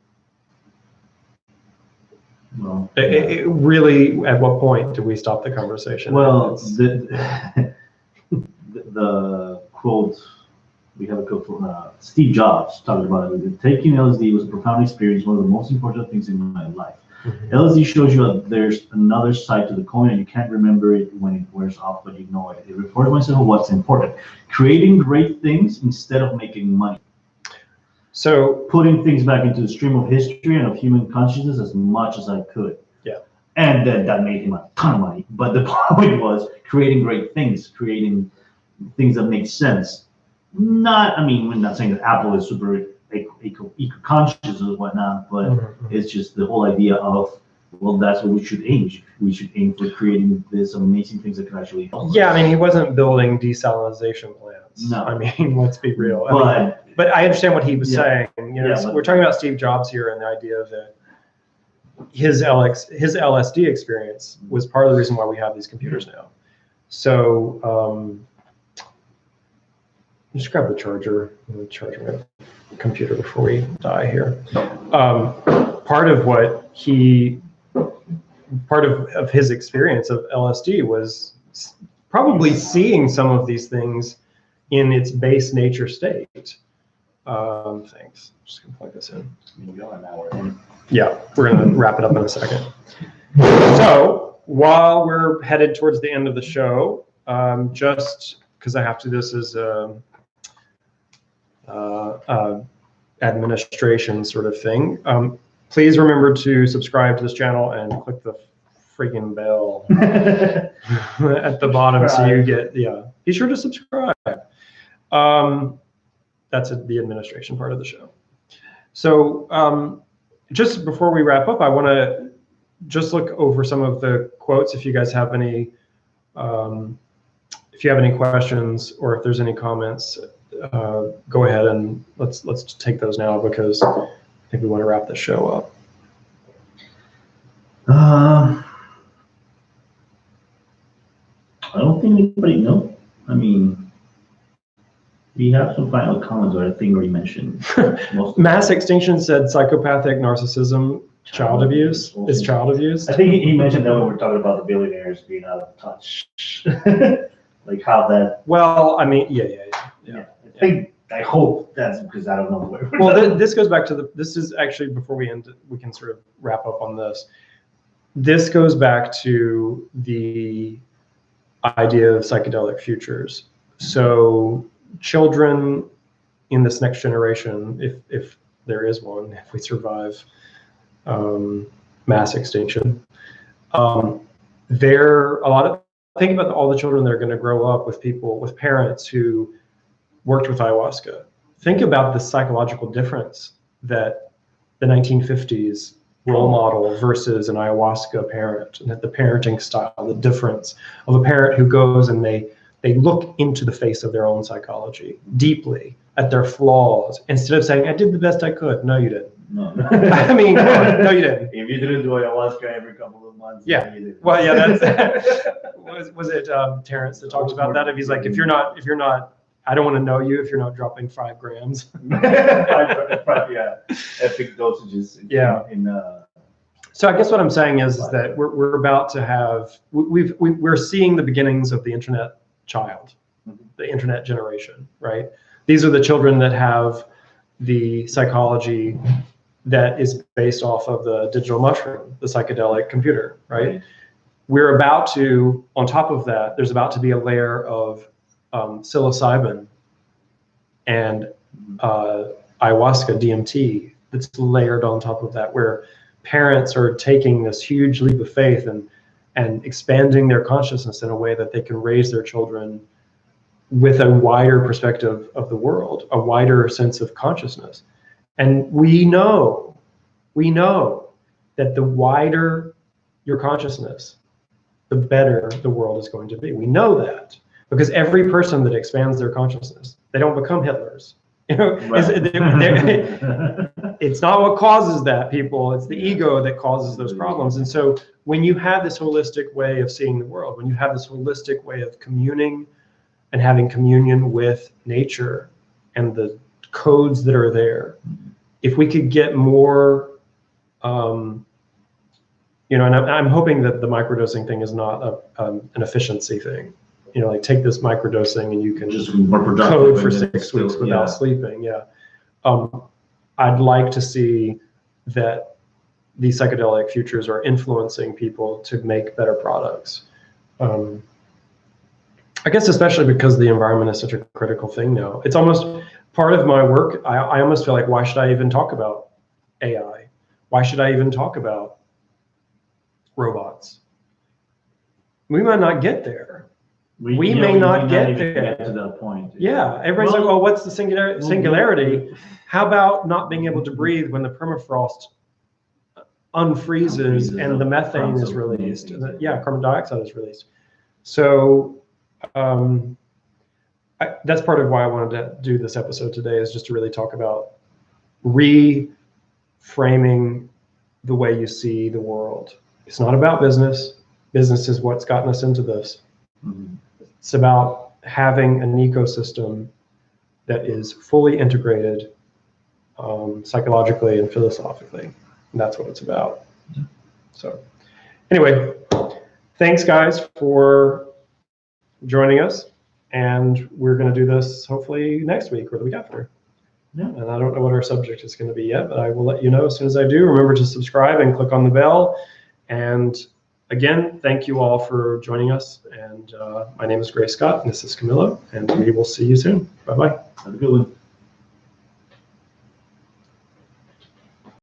Well, it really, at what point do we stop the conversation? Well, the quote, we have a quote from Steve Jobs talking about it. Taking LSD was a profound experience, one of the most important things in my life. LSD shows you that there's another side to the coin, and you can't remember it when it wears off, but you know it. It reports myself what's important. Creating great things instead of making money. So putting things back into the stream of history and of human consciousness as much as I could. Yeah. And then that made him a ton of money. But the point was creating great things, creating things that make sense. We're not saying that Apple is super eco-conscious or whatnot, but it's just the whole idea of, well, that's what we should aim. We should aim for creating this amazing things that can actually help. Yeah, I mean, he wasn't building desalination plants. No. I mean, let's be real. But I understand what he was saying. We're talking about Steve Jobs here and the idea that his LSD experience was part of the reason why we have these computers now. So just grab the charger. I'm going to charge my computer before we die here. Part of his experience of LSD was probably seeing some of these things in its base nature state. Thanks. Just gonna plug this in. Yeah, we're gonna wrap it up in a second. So while we're headed towards the end of the show, just because I have to, this is administration sort of thing. Please remember to subscribe to this channel and click the freaking bell at the bottom so you get, be sure to subscribe. That's the administration part of the show. So just before we wrap up, I want to just look over some of the quotes. If you guys have any, if you have any questions or if there's any comments, go ahead and let's take those now, because I think we want to wrap the show up. I don't think anybody knows. I mean, we have some final comments, or I think already mentioned. Mass Extinction said psychopathic narcissism child abuse. Is child abuse? I think he mentioned that when we were talking about the billionaires being out of touch, like how that. Well, I mean, yeah. I hope that's because I don't know where. Well, this goes back to this is actually, before we end, we can sort of wrap up on this. This goes back to the idea of psychedelic futures. So children in this next generation, if there is one, if we survive mass extinction, think about all the children that are going to grow up with parents who worked with ayahuasca. Think about the psychological difference that the 1950s role model versus an ayahuasca parent, and that the parenting style, the difference of a parent who goes and they look into the face of their own psychology deeply at their flaws, instead of saying, I did the best I could. No, you didn't. No. I mean, no, you didn't. If you didn't do ayahuasca every couple of months, yeah. You didn't. Well, yeah, that's was it Terrence that talked about that? If he's like, if you're not, I don't want to know you if you're not dropping 5 grams. Yeah, epic dosages. Yeah. So I guess what I'm saying is that we're about to have, we're seeing the beginnings of the internet child, the internet generation, right? These are the children that have the psychology that is based off of the digital mushroom, the psychedelic computer, right? We're about to, on top of that, there's about to be a layer of psilocybin and ayahuasca, DMT, that's layered on top of that, where parents are taking this huge leap of faith and expanding their consciousness in a way that they can raise their children with a wider perspective of the world, a wider sense of consciousness. And we know that the wider your consciousness, the better the world is going to be. We know that because every person that expands their consciousness, they don't become Hitlers. You know, it's not what causes that, people. It's the ego that causes those problems. And so when you have this holistic way of seeing the world, when you have this holistic way of communing and having communion with nature and the codes that are there, if we could get more, and I'm hoping that the microdosing thing is not an efficiency thing. Like take this microdosing and you can just code for 6 weeks without sleeping. Yeah. I'd like to see that these psychedelic futures are influencing people to make better products. I guess especially because the environment is such a critical thing now. It's almost part of my work. I almost feel like, why should I even talk about AI? Why should I even talk about robots? We might not get there. We may not get there. To that point. Yeah, everybody's like, well, what's the singularity? How about not being able to breathe when the permafrost unfreezes and the methane is released? Carbon dioxide is released. So that's part of why I wanted to do this episode today, is just to really talk about reframing the way you see the world. It's not about business. Business is what's gotten us into this. Mm-hmm. It's about having an ecosystem that is fully integrated psychologically and philosophically. And that's what it's about. Mm-hmm. So anyway, thanks guys for joining us. And we're going to do this hopefully next week or the week after. Yeah. And I don't know what our subject is going to be yet, but I will let you know as soon as I do. Remember to subscribe and click on the bell. And again, thank you all for joining us. And my name is Gray Scott, and this is Camilo, and we will see you soon. Bye-bye. Have a good one.